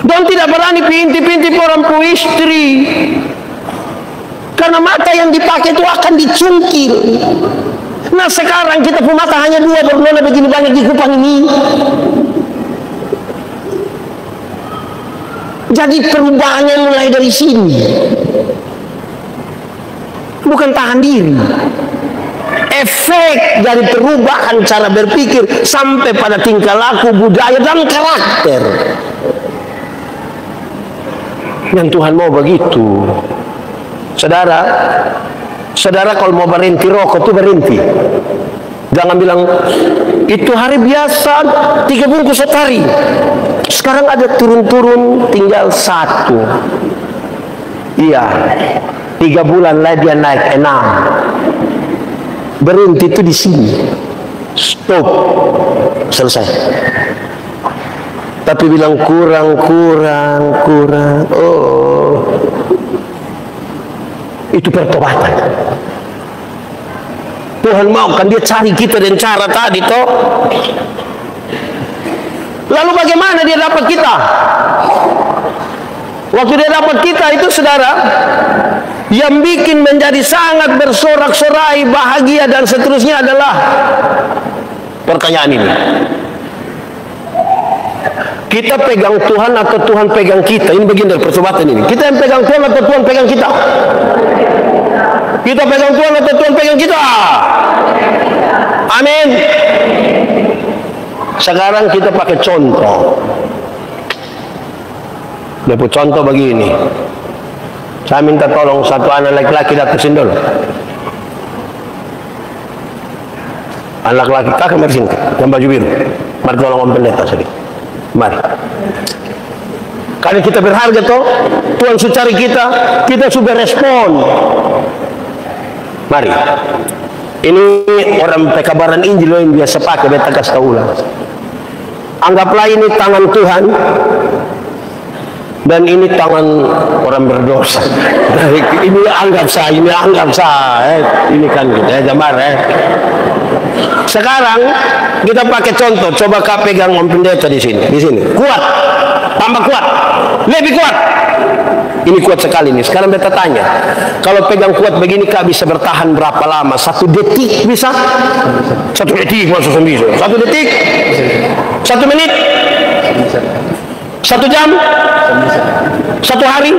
Dan tidak berani pintip-pintip orang tua istri, karena mata yang dipakai itu akan dicungkil. Nah sekarang kita punya mata hanya 2, baru begini banyak di kupang ini. Jadi perubahannya mulai dari sini, bukan tahan diri. efek dari perubahan cara berpikir sampai pada tingkah laku, budaya, dan karakter. Yang Tuhan mau begitu. Saudara kalau mau berhenti rokok tuh berhenti. Jangan bilang itu hari biasa 3 bungkus sehari. Sekarang ada turun-turun tinggal 1. Iya, 3 bulan lagi dia naik 6. Berhenti itu di sini. Stop. Selesai. Tapi bilang kurang. Oh, itu pertobatan. Tuhan mau kan dia cari kita dengan cara tadi toh. Lalu bagaimana dia dapat kita? Waktu dia dapat kita itu, saudara, yang bikin menjadi sangat bersorak-sorai, bahagia dan seterusnya adalah pertanyaan ini. Kita pegang Tuhan atau Tuhan pegang kita? Ini bagian dari pertobatan ini. Kita yang pegang Tuhan atau Tuhan pegang kita? Kita pegang Tuhan atau Tuhan pegang kita? Amin. Sekarang kita pakai contoh. Dia pun contoh begini. Saya minta tolong satu anak laki-laki datang sini dulu. Anak laki-laki kakak mari sini, yang baju biru. Mari tolong Om Pendeta sedikit. Mari. Karena kita berharga toh, Tuhan sudah cari kita sudah respon. Mari. Ini orang pekabaran Injil yang biasa pakai, beta kasih tahu ulang. Anggaplah ini tangan Tuhan dan ini tangan orang berdosa. Ini anggap saya, ini kan kita jamar. Sekarang kita pakai contoh, coba kau pegang Om Pendeta di sini, kuat, tambah kuat, lebih kuat. Ini kuat sekali nih. Sekarang beta tanya, kalau pegang kuat begini kau bisa bertahan berapa lama? 1 detik bisa? 1 detik maksudnya bisa. 1 detik? 1 menit? 1 jam? 1 hari?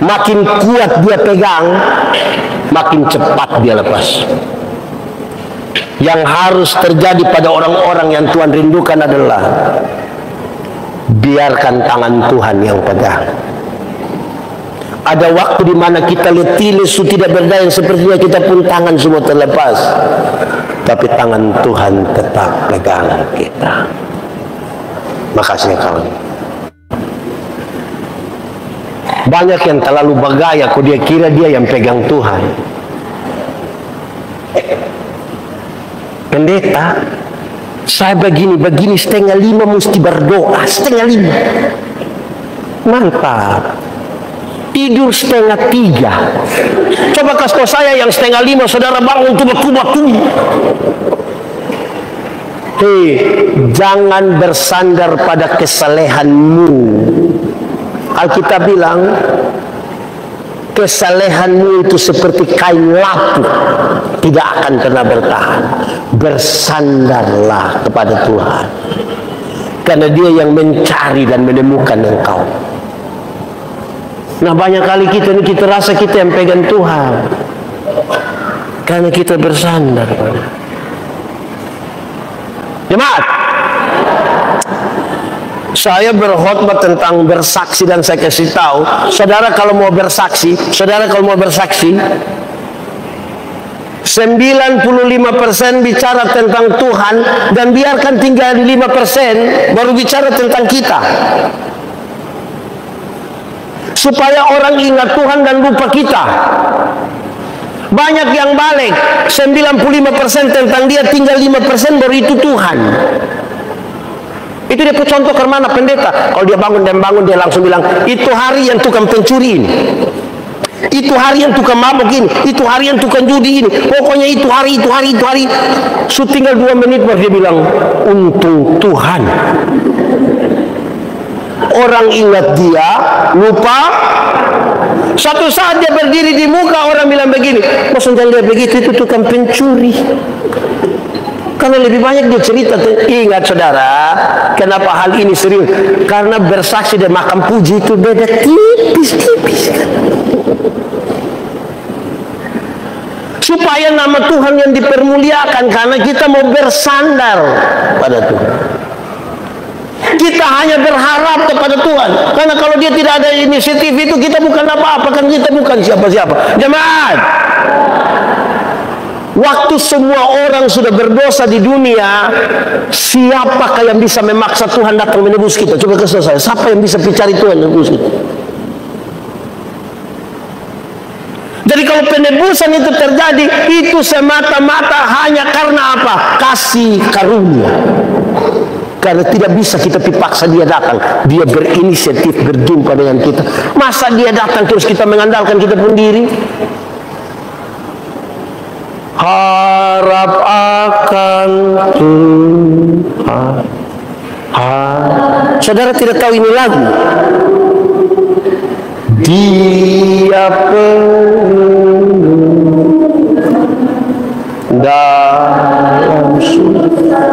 Makin kuat dia pegang, makin cepat dia lepas. Yang harus terjadi pada orang-orang yang Tuhan rindukan adalah biarkan tangan Tuhan yang pegang. Ada waktu di mana kita letih, lesu, tidak berdaya, sepertinya kita pun tangan semua terlepas, tapi tangan Tuhan tetap pegang kita. Makasih kawan. Banyak yang terlalu bergaya, kok dia kira dia yang pegang Tuhan. Pendeta, saya begini 4:30 mesti berdoa, 4:30. Mantap. Tidur 2:30. Coba kasih tahu saya yang 4:30 saudara bangun tuh batu-batu. Jangan bersandar pada kesalehanmu. Alkitab bilang kesalehanmu itu seperti kain lapuk, tidak akan pernah bertahan. Bersandarlah kepada Tuhan, karena Dia yang mencari dan menemukan engkau. Nah, banyak kali kita rasa kita yang pegang Tuhan karena kita bersandar pada jemaat. Saya berkhotbah tentang bersaksi dan saya kasih tahu, saudara kalau mau bersaksi, 95% bicara tentang Tuhan dan biarkan tinggal di 5% baru bicara tentang kita. Supaya orang ingat Tuhan dan lupa kita. Banyak yang balik, 95% tentang dia, tinggal 5% baru itu Tuhan. Itu dia contoh ke mana pendeta. Kalau dia bangun, dia langsung bilang, itu hari yang tukang pencuri ini, itu hari yang tukang mabuk ini, itu hari yang tukang judi ini, pokoknya itu hari. So tinggal 2 menit baru dia bilang, untung Tuhan. Orang ingat dia, lupa. Satu saat dia berdiri di muka, orang bilang begini, maksudnya dia begitu, itu tukang pencuri. Karena lebih banyak dia cerita. Ingat saudara, kenapa hal ini serius? Karena bersaksi dan makan puji itu beda tipis-tipis. supaya nama Tuhan yang dipermuliakan, karena kita mau bersandar pada Tuhan. Kita hanya berharap kepada Tuhan, karena kalau dia tidak ada inisiatif itu, kita bukan apa-apa, kan kita bukan siapa-siapa. Jemaat, waktu semua orang sudah berdosa di dunia, siapakah yang bisa memaksa Tuhan datang menebus kita? Coba kasih saya, siapa yang bisa cari Tuhan menebus kita? Jadi kalau penebusan itu terjadi, itu semata-mata hanya karena apa? Kasih karunia. Karena tidak bisa kita dipaksa dia datang. Dia berinisiatif berjumpa dengan kita. Masa dia datang terus kita mengandalkan kita pun diri? Harap akan Tuhan. Saudara tidak tahu ini lagu? Dia penuh dalam surga.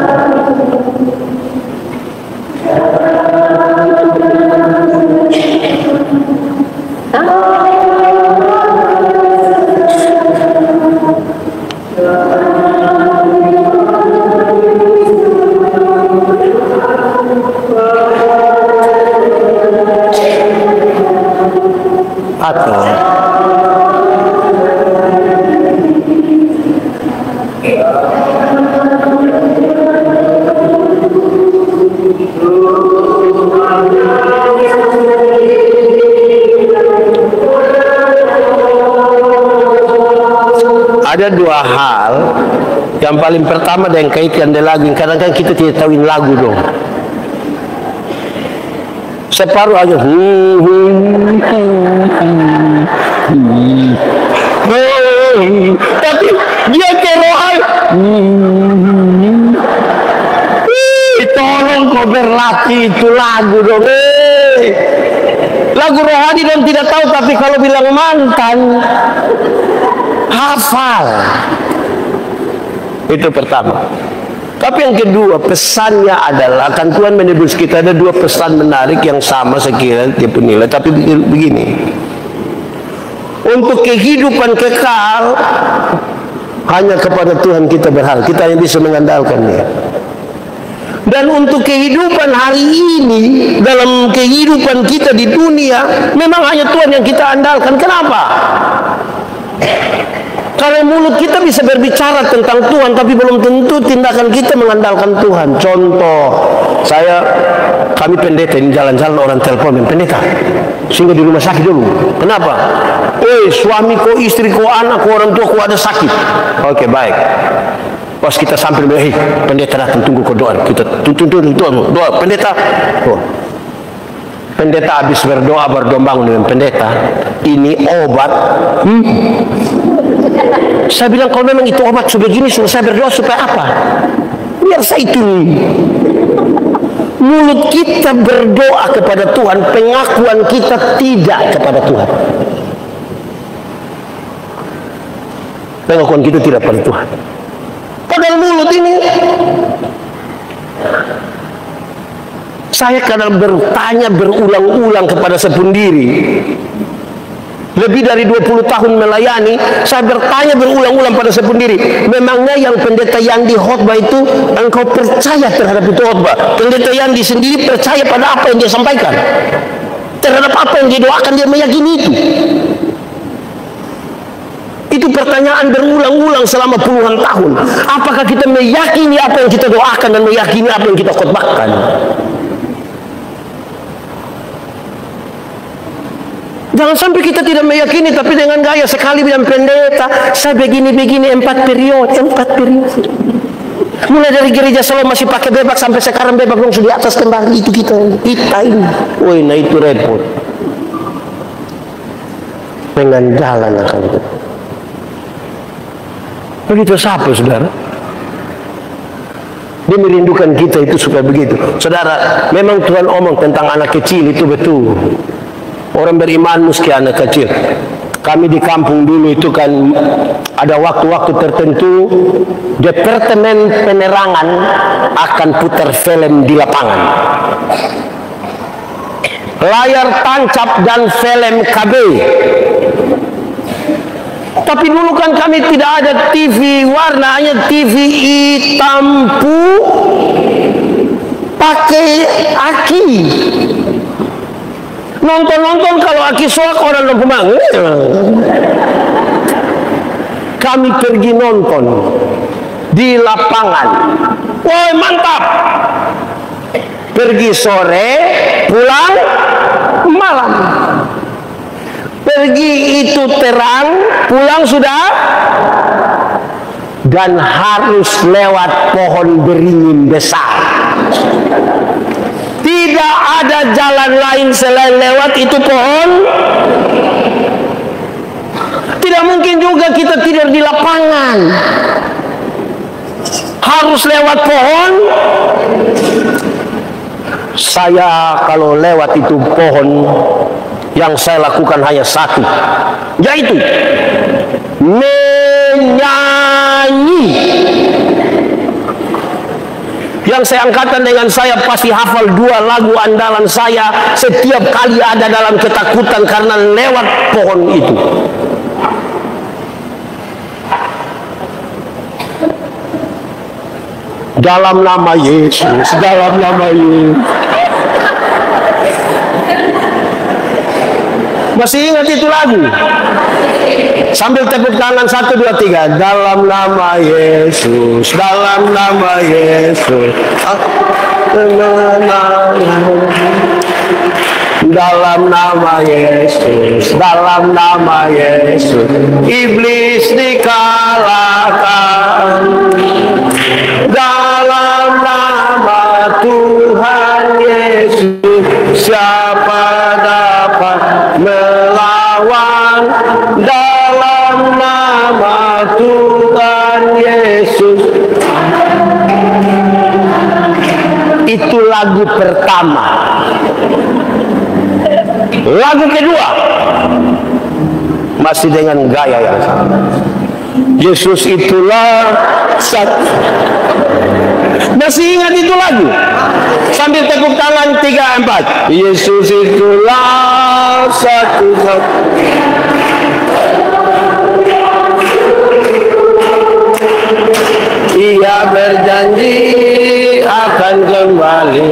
Atau ada dua hal. Yang paling pertama dengan kaitan dengan lagu, kadang-kadang kita tidak tahu lagu dong. Separuh aja. Tapi dia kerohai. Tolong kau berlatih itu lagu dong. Lagu rohani dong tidak tahu, tapi kalau bilang mantan hafal. Itu pertama. Tapi yang kedua, pesannya adalah akan Tuhan menebus kita. Ada dua pesan menarik yang sama sekira dia penilai, tapi begini. Untuk kehidupan kekal hanya kepada Tuhan kita berharap. Kita yang bisa mengandalkannya. Dan untuk kehidupan hari ini, dalam kehidupan kita di dunia, memang hanya Tuhan yang kita andalkan. Kenapa? Karena mulut kita bisa berbicara tentang Tuhan, tapi belum tentu tindakan kita mengandalkan Tuhan. Contoh, kami pendeta ini jalan-jalan, orang telepon, pendeta, sehingga di rumah sakit dulu. Kenapa? Suamiku, istriku, anakku, orang tuaku ada sakit. Oke, baik. Pas kita sampai, pendeta datang, tunggu kau doa. Kita tuntut doa, pendeta. Pendeta habis berdoa, berdombang dengan pendeta. Ini obat. Saya bilang, kalau memang itu obat sebegini, saya berdoa supaya apa? Biar saya itu. Mulut kita berdoa kepada Tuhan, pengakuan kita tidak kepada Tuhan. Pengakuan kita tidak pada Tuhan. Padahal mulut ini, saya kadang bertanya berulang-ulang kepada saya sendiri. Lebih dari 20 tahun melayani, saya bertanya berulang-ulang pada saya sendiri. Memangnya yang pendeta Yandi khotbah itu, engkau percaya terhadap itu khotbah? Pendeta Yandi sendiri percaya pada apa yang dia sampaikan? Terhadap apa yang dia doakan, dia meyakini itu. Itu pertanyaan berulang-ulang selama puluhan tahun. Apakah kita meyakini apa yang kita doakan dan meyakini apa yang kita khotbahkan? Jangan sampai kita tidak meyakini, tapi dengan gaya sekali bilang pendeta, saya begini-begini 4 periode. Mulai dari gereja Shalom masih pakai bebak, sampai sekarang bebak langsung di atas kembali. Itu kita ini. Woi, nah itu repot. Pengandalan akan kita. Begitu siapa, saudara? Dia merindukan kita itu supaya begitu. Saudara, memang Tuhan omong tentang anak kecil itu betul. Orang beriman mesti anak kecil. Kami di kampung dulu itu kan ada waktu-waktu tertentu departemen penerangan akan putar film di lapangan. Layar tancap dan film KB. Tapi dulu kan kami tidak ada TV warna, hanya TV hitam pakai aki. Nonton kalau aki soak orang lempemang. Kami pergi nonton di lapangan. Woi, mantap. Pergi sore, pulang malam. Pergi itu terang, pulang sudah. Dan harus lewat pohon beringin besar. Tidak ada jalan lain selain lewat itu pohon. Tidak mungkin juga kita tidur di lapangan. Harus lewat pohon. Saya kalau lewat itu pohon, yang saya lakukan hanya satu, yaitu menyanyi. Yang saya angkatan dengan saya pasti hafal 2 lagu andalan saya setiap kali ada dalam ketakutan karena lewat pohon itu. Dalam nama Yesus, dalam nama Yesus. Masih ingat itu lagu? Sambil tepuk tangan 1, 2, 3. Dalam nama Yesus, dalam nama Yesus. Dalam nama Yesus, dalam nama Yesus. Iblis dikalahkan. Dalam nama Tuhan Yesus, siapa dapat melawan? Dalam nama Tuhan Yesus. Itu lagu pertama. Lagu kedua masih dengan gaya yang sama. Yesus itulah satu. Masih ingat itu lagu? Sambil tepuk tangan 3, 4. Yesus itulah satu. Ia berjanji akan kembali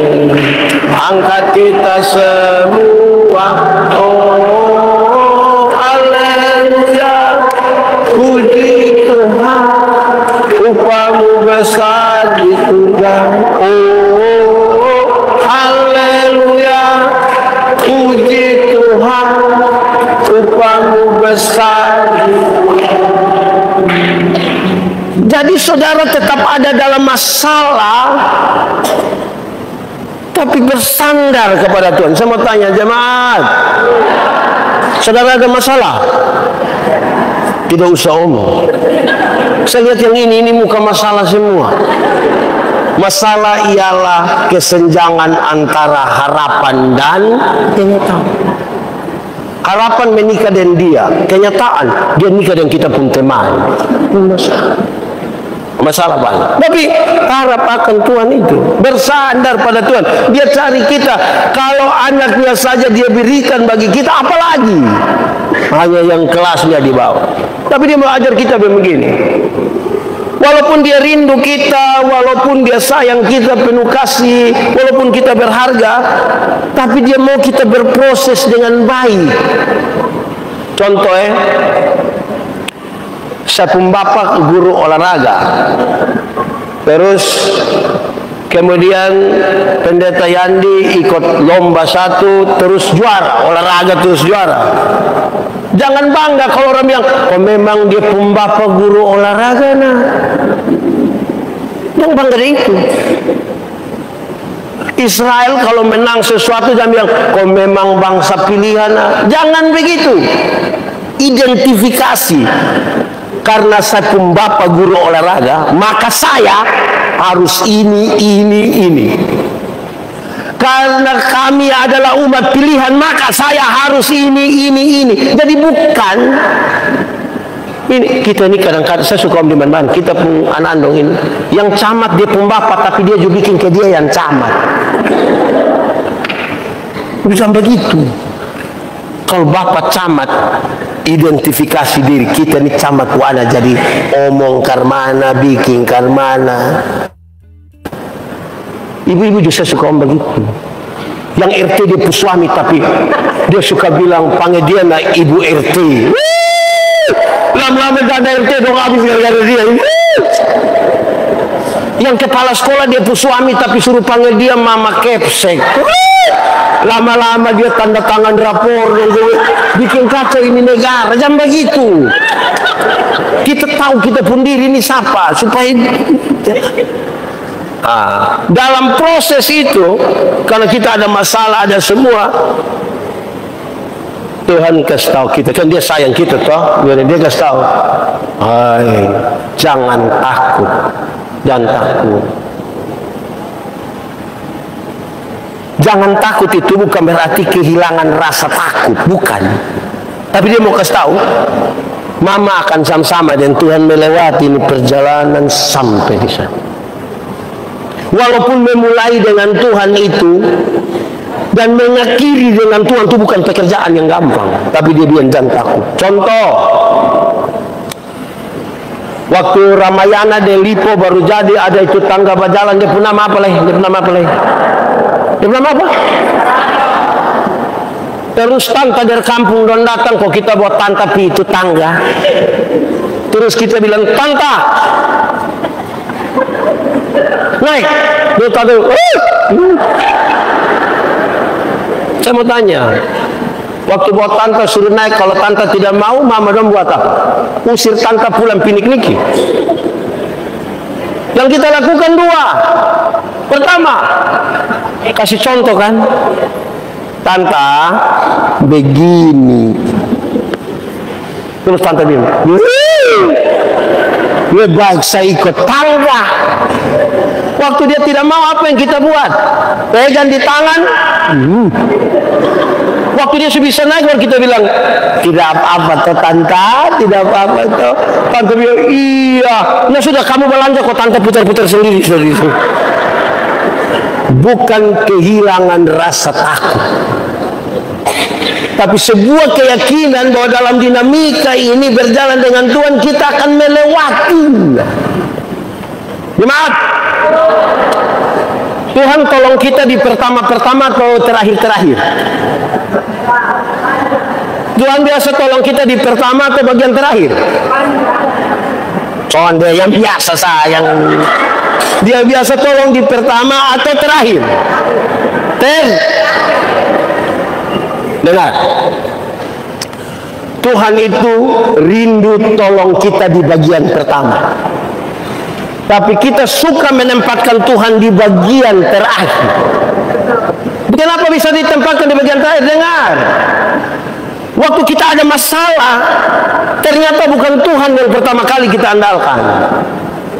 angkat kita semua. Oh, haleluya, puji Tuhan, upamu besar di surga. Oh, haleluya, puji Tuhan, upamu besar di surga. Jadi saudara tetap ada dalam masalah, tapi bersandar kepada Tuhan. Saya mau tanya jemaat, saudara ada masalah? Tidak usah omong. Saya lihat yang ini muka masalah semua. Masalah ialah kesenjangan antara harapan dan kenyataan. Harapan menikah dengan dia, kenyataan dia nikah dengan kita pun teman. Masalah banyak. Tapi harap akan Tuhan itu, bersandar pada Tuhan. Dia cari kita. Kalau anaknya saja dia berikan bagi kita, apalagi hanya yang kelasnya di bawah. Tapi dia mau ajar kita begini. Walaupun dia rindu kita, walaupun dia sayang kita, penuh kasih, walaupun kita berharga, tapi dia mau kita berproses dengan baik. Contoh saya pun bapak guru olahraga. Terus kemudian pendeta Yandi ikut lomba 1 terus juara, olahraga terus juara. Jangan bangga kalau orang bilang, oh memang dia pembapak guru olahraga nah. Jangan bangga dari itu. Israel kalau menang sesuatu jangan bilang, oh memang bangsa pilihan nah. Jangan begitu. Identifikasi. Karena saya pembapak guru olahraga, maka saya harus ini. Karena kami adalah umat pilihan, maka saya harus ini. Jadi bukan ini. Kita ini kadang-kadang saya suka om di mana-mana. Kita pun anak-anak ini yang camat dia pembapak, tapi dia juga bikin ke dia yang camat. Bisa begitu. Kalau bapak camat identifikasi diri kita nih camat wana, jadi omong karmana, bikin karmana. Ibu-ibu juga suka om begitu. Yang RT dia suami tapi dia suka bilang panggil dia nak ibu RT. Lama-lama gak ada RT dong habis gara-gara dia. Yang kepala sekolah dia suami tapi suruh panggil dia mama kepsek. Lama-lama dia tanda tangan rapor, bikin kacau ini negara. Jangan begitu. Kita tahu kita pun diri ini siapa supaya dalam proses itu, kalau kita ada masalah, ada semua, Tuhan kasih tahu kita, kan dia sayang kita toh, dia kasih tahu, jangan takut, jangan takut. Jangan takut itu bukan berarti kehilangan rasa takut, bukan. Tapi dia mau kasih tahu, mama akan sama-sama dan Tuhan melewati ini perjalanan sampai di sana. Walaupun memulai dengan Tuhan itu dan mengakhiri dengan Tuhan itu bukan pekerjaan yang gampang, tapi dia bilang jangan takut. Contoh, waktu Ramayana Delipo baru jadi, ada itu tangga berjalan, dia punya nama apa lagi? Dia punya nama apa lagi? Dia punya apa? Terus tante dari kampung don datang, kok kita buat tante pi itu tangga. Terus kita bilang tante, naik. Dia tadi, saya mau tanya, waktu buat tante suruh naik, kalau tante tidak mau, mama dong buat apa? Usir tante pulang pinik-niki. Yang kita lakukan dua. Pertama, kasih contoh kan, tante begini. Terus tante bilang, lebih baik saya ikut tangga. Waktu dia tidak mau, apa yang kita buat? Pegang di tangan. Waktu dia sudah bisa naik, baru kita bilang, tidak apa-apa toh tante, tidak apa-apa toh. Tante bilang, iya. Nah sudah, kamu belanja kok tante putar-putar sendiri. Bukan kehilangan rasa takut, tapi sebuah keyakinan bahwa dalam dinamika ini berjalan dengan Tuhan, kita akan melewati. Jemaat, Tuhan tolong kita di pertama-pertama atau terakhir-terakhir? Tuhan biasa tolong kita di pertama atau bagian terakhir? Soalnya dia yang biasa sayang. Dia biasa tolong di pertama atau terakhir? Dengar, Tuhan itu rindu tolong kita di bagian pertama, tapi kita suka menempatkan Tuhan di bagian terakhir. Kenapa bisa ditempatkan di bagian terakhir? Dengar, waktu kita ada masalah, ternyata bukan Tuhan yang pertama kali kita andalkan.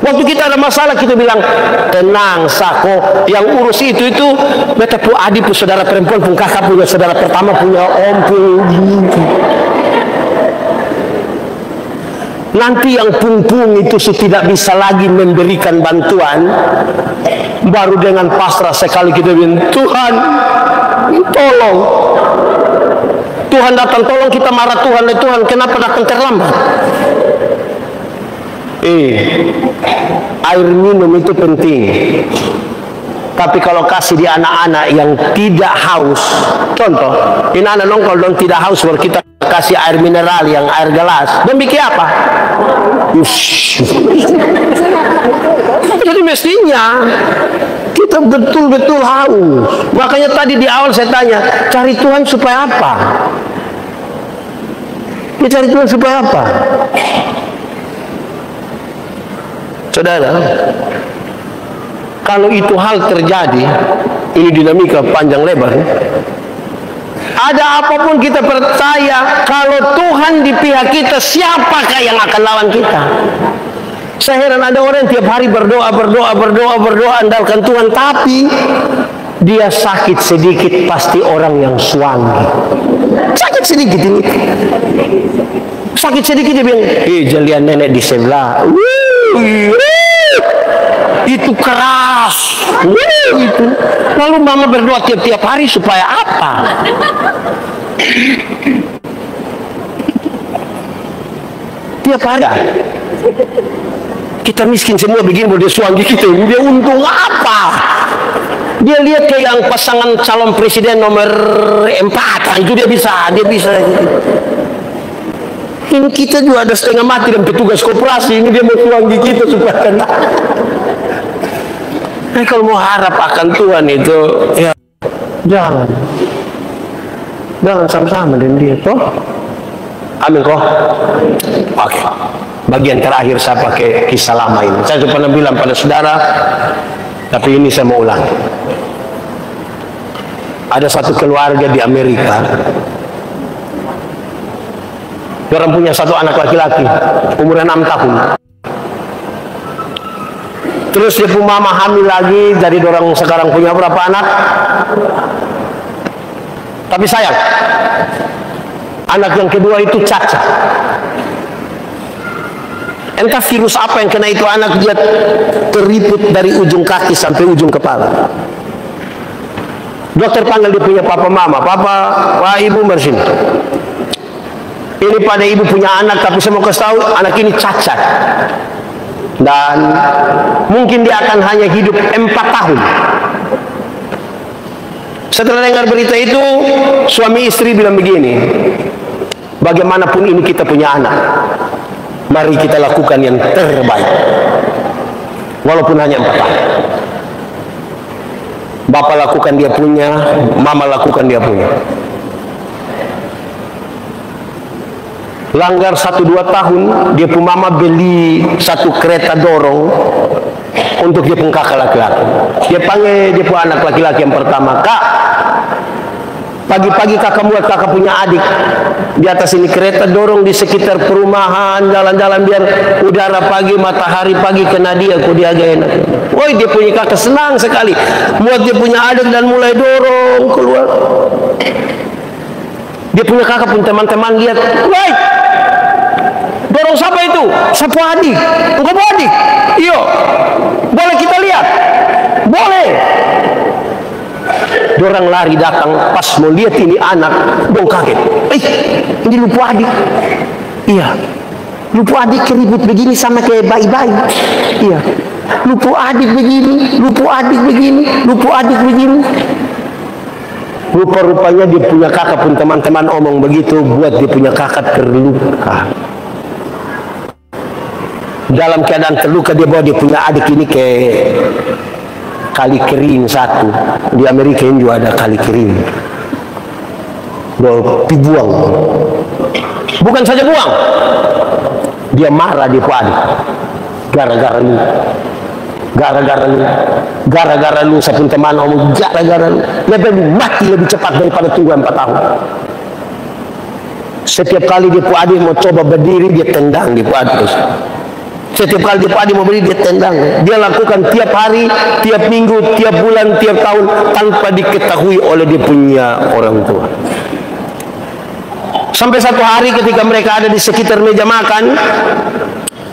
Waktu kita ada masalah, kita bilang, tenang, Sako, yang urus itu beta pu adik pu saudara perempuan pun kakak punya saudara pertama punya om pun. Nanti yang pung-pung itu tidak bisa lagi memberikan bantuan, baru dengan pasrah sekali kita bilang, Tuhan, tolong. Tuhan datang tolong, kita marah Tuhan, kenapa datang terlambat? Air minum itu penting, tapi kalau kasih di anak-anak yang tidak haus, contoh, ini anak nongkrong dong tidak haus, baru kita kasih air mineral yang air gelas, dan bikin apa? Jadi mestinya kita betul-betul haus. Makanya tadi di awal saya tanya, cari Tuhan supaya apa? Kita cari Tuhan supaya apa? Saudara, kalau itu hal terjadi, ini dinamika panjang lebar. Ada apapun kita percaya, kalau Tuhan di pihak kita, siapakah yang akan lawan kita? Saya heran ada orang yang tiap hari berdoa, andalkan Tuhan, tapi dia sakit sedikit pasti orang yang suami. Sakit sedikit ini. Sakit sedikit dia bilang, jalian nenek di sebelah. Itu keras. Itu. Lalu mama berdoa tiap-tiap hari supaya apa? Tiap hari. Kita miskin semua begini, mau dia suami kita, dia untung apa? Dia lihat kayak yang pasangan calon presiden nomor 4, itu dia bisa. Ini kita juga ada setengah mati dan petugas koperasi, ini dia mau suami kita supaya kena. Nah, kalau mau harap akan Tuhan itu, ya jangan sama-sama dengan dia, toh. Amin kok. Oke. Bagian terakhir saya pakai kisah lama ini. Saya pernah bilang pada saudara, tapi ini saya mau ulang. Ada satu keluarga di Amerika. Orang punya satu anak laki-laki, umurnya 6 tahun. Terus dia punya mama hamil lagi, jadi orang sekarang punya berapa anak? Tapi sayang, anak yang kedua itu cacat. Entah virus apa yang kena itu anak, dia terliput dari ujung kaki sampai ujung kepala. Dokter panggil dia punya papa mama, wah ibu bersini. Ini pada ibu punya anak, tapi saya mau kasih tahu anak ini cacat. Dan mungkin dia akan hanya hidup 4 tahun. Setelah dengar berita itu, suami istri bilang begini, bagaimanapun ini kita punya anak, mari kita lakukan yang terbaik, walaupun hanya 4 tahun. Bapak lakukan dia punya, mama lakukan dia punya. Langgar 1-2 tahun, dia pun mama beli satu kereta dorong untuk dia pun kakak laki-laki. Dia panggil dia pun anak laki-laki yang pertama, Kak, pagi-pagi kakak buat kakak punya adik di atas ini kereta dorong di sekitar perumahan, jalan-jalan biar udara pagi, matahari pagi kena dia, kok dia agak enak. Woi, dia punya kakak senang sekali buat dia punya adik dan mulai dorong keluar. Dia punya kakak pun teman-teman lihat, woi, dorong siapa itu? Siapa adik? Engkau adik? Iyo, boleh kita lihat? Boleh. Dorang lari datang, pas mau lihat ini anak, dong kaget. Ini lupa adik. Iya, lupa adik keribut begini sama kayak bayi-bayi. Iya, lupa adik begini, lupa adik begini, lupa adik begini. Rupa-rupanya dia punya kakak pun teman-teman omong begitu, buat dia punya kakak terluka. Dalam keadaan terluka dia bawa dia punya adik ini ke kali kering satu. Di Amerika ini juga ada kali kering. Dibuang. Bukan saja buang, dia marah dia punya adik. Gara-gara lu. Gara-gara lu sapun teman omong, gara-gara lu. Lebih mati lebih cepat daripada tunggu 4 tahun. Setiap kali dia punya adik mau coba berdiri, dia tendang dia punya adik. Setiap kali dia adik mau berdiri, dia tendang. Dia lakukan tiap hari, tiap minggu, tiap bulan, tiap tahun, tanpa diketahui oleh dia punya orang tua. Sampai satu hari ketika mereka ada di sekitar meja makan,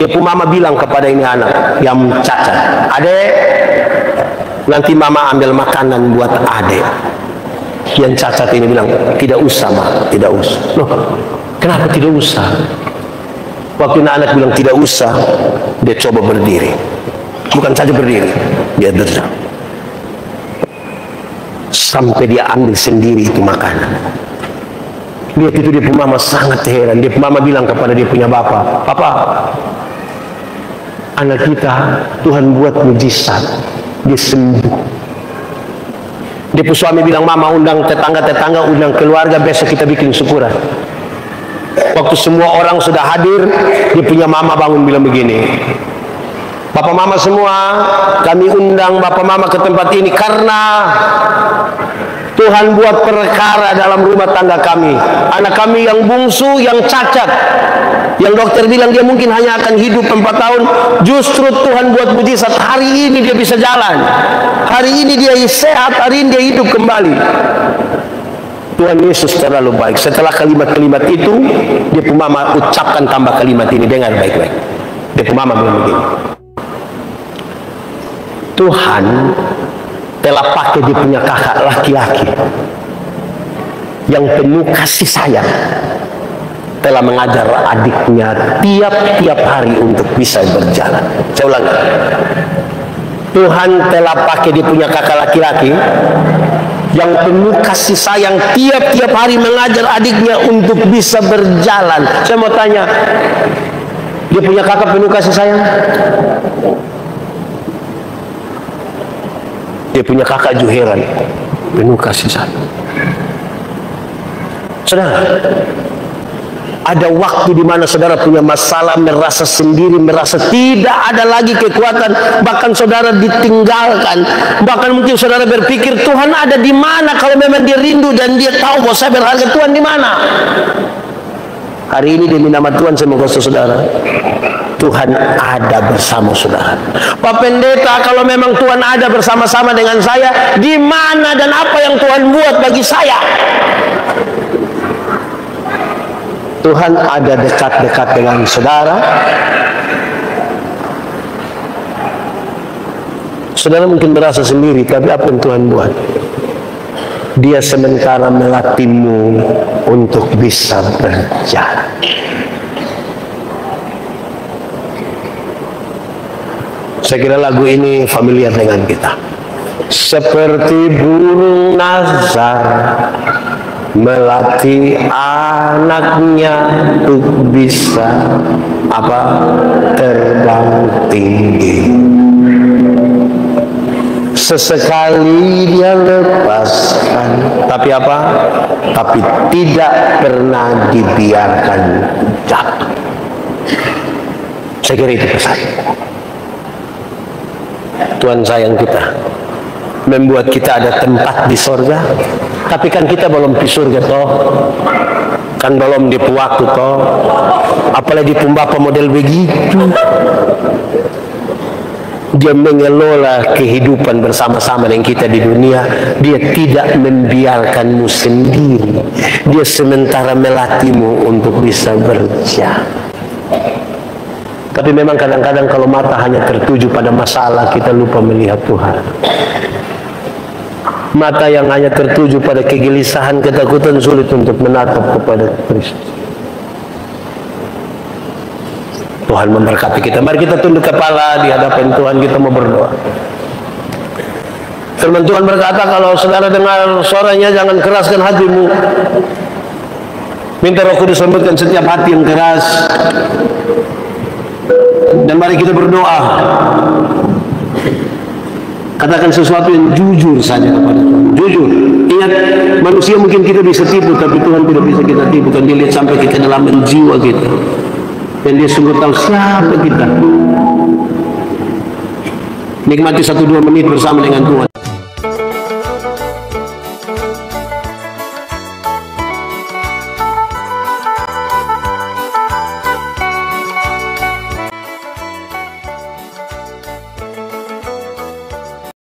dia punya mama bilang kepada ini anak yang cacat, adek, nanti mama ambil makanan buat adek. Yang cacat ini bilang, tidak usah ma, tidak usah. Loh, kenapa tidak usah? Waktu anak bilang tidak usah, dia coba berdiri. Bukan saja berdiri, dia duduk. Sampai dia ambil sendiri itu makanan. Lihat itu dia punya mama sangat heran. Dia punya mama bilang kepada dia punya bapak, Papa, anak kita Tuhan buat mujizat, dia sembuh. Dia punya suami bilang, Mama undang tetangga-tetangga, undang keluarga, besok kita bikin syukuran. Waktu semua orang sudah hadir, dia punya mama bangun bilang begini, Bapak mama semua, kami undang bapak mama ke tempat ini karena Tuhan buat perkara dalam rumah tangga kami. Anak kami yang bungsu, yang cacat, yang dokter bilang dia mungkin hanya akan hidup 4 tahun, justru Tuhan buat mujizat. Hari ini dia bisa jalan, hari ini dia sehat, hari ini dia hidup kembali. Tuhan Yesus terlalu baik. Setelah kalimat-kalimat itu, dia pun mama ucapkan tambah kalimat ini, dengar baik-baik. Dia pun mama bilang begini, Tuhan telah pakai dia punya kakak laki-laki yang penuh kasih sayang, telah mengajar adiknya tiap-tiap hari untuk bisa berjalan. Saya ulangi. Tuhan telah pakai dia punya kakak laki-laki yang penuh kasih sayang, tiap-tiap hari mengajar adiknya untuk bisa berjalan. Saya mau tanya, dia punya kakak penuh kasih sayang? Dia punya kakak Juheran penuh kasih sayang. Saudara, ada waktu di mana saudara punya masalah, merasa sendiri, merasa tidak ada lagi kekuatan, bahkan saudara ditinggalkan, bahkan mungkin saudara berpikir Tuhan ada di mana kalau memang dia rindu dan dia tahu bahwa saya berharga. Tuhan di mana? Hari ini demi nama Tuhan saya mau kasih saudara, Tuhan ada bersama saudara. Pak Pendeta, kalau memang Tuhan ada bersama-sama dengan saya, di mana dan apa yang Tuhan buat bagi saya? Tuhan ada dekat-dekat dengan saudara. Saudara mungkin merasa sendiri, tapi apa yang Tuhan buat? Dia sementara melatihmu untuk bisa berjalan. Saya kira lagu ini familiar dengan kita. Seperti burung nazar melatih anaknya untuk bisa terbang tinggi. Sesekali dia lepaskan, tapi tapi tidak pernah dibiarkan jatuh. Saya kira itu pesan. Tuhan sayang kita, membuat kita ada tempat di surga. Tapi kan kita belum di surga toh, kan belum di waktu toh, apalagi pembapa model begitu. Dia mengelola kehidupan bersama-sama dengan kita di dunia. Dia tidak membiarkanmu sendiri. Dia sementara melatihmu untuk bisa berjalan. Tapi memang kadang-kadang kalau mata hanya tertuju pada masalah, kita lupa melihat Tuhan. Mata yang hanya tertuju pada kegelisahan, ketakutan, sulit untuk menatap kepada Kristus. Tuhan memberkati kita. Mari kita tunduk kepala di hadapan Tuhan, kita mau berdoa. Firman Tuhan berkata, kalau saudara dengar suaranya, jangan keraskan hatimu. Minta Roh Kudus lembutkan setiap hati yang keras. Dan mari kita berdoa. Katakan sesuatu yang jujur saja kepada Tuhan. Jujur. Ingat, manusia mungkin kita bisa tipu, tapi Tuhan tidak bisa kita tipu. Kan dia lihat sampai ke dalam jiwa kita. Dan dia sungguh tahu siapa kita. Nikmati 1-2 menit bersama dengan Tuhan.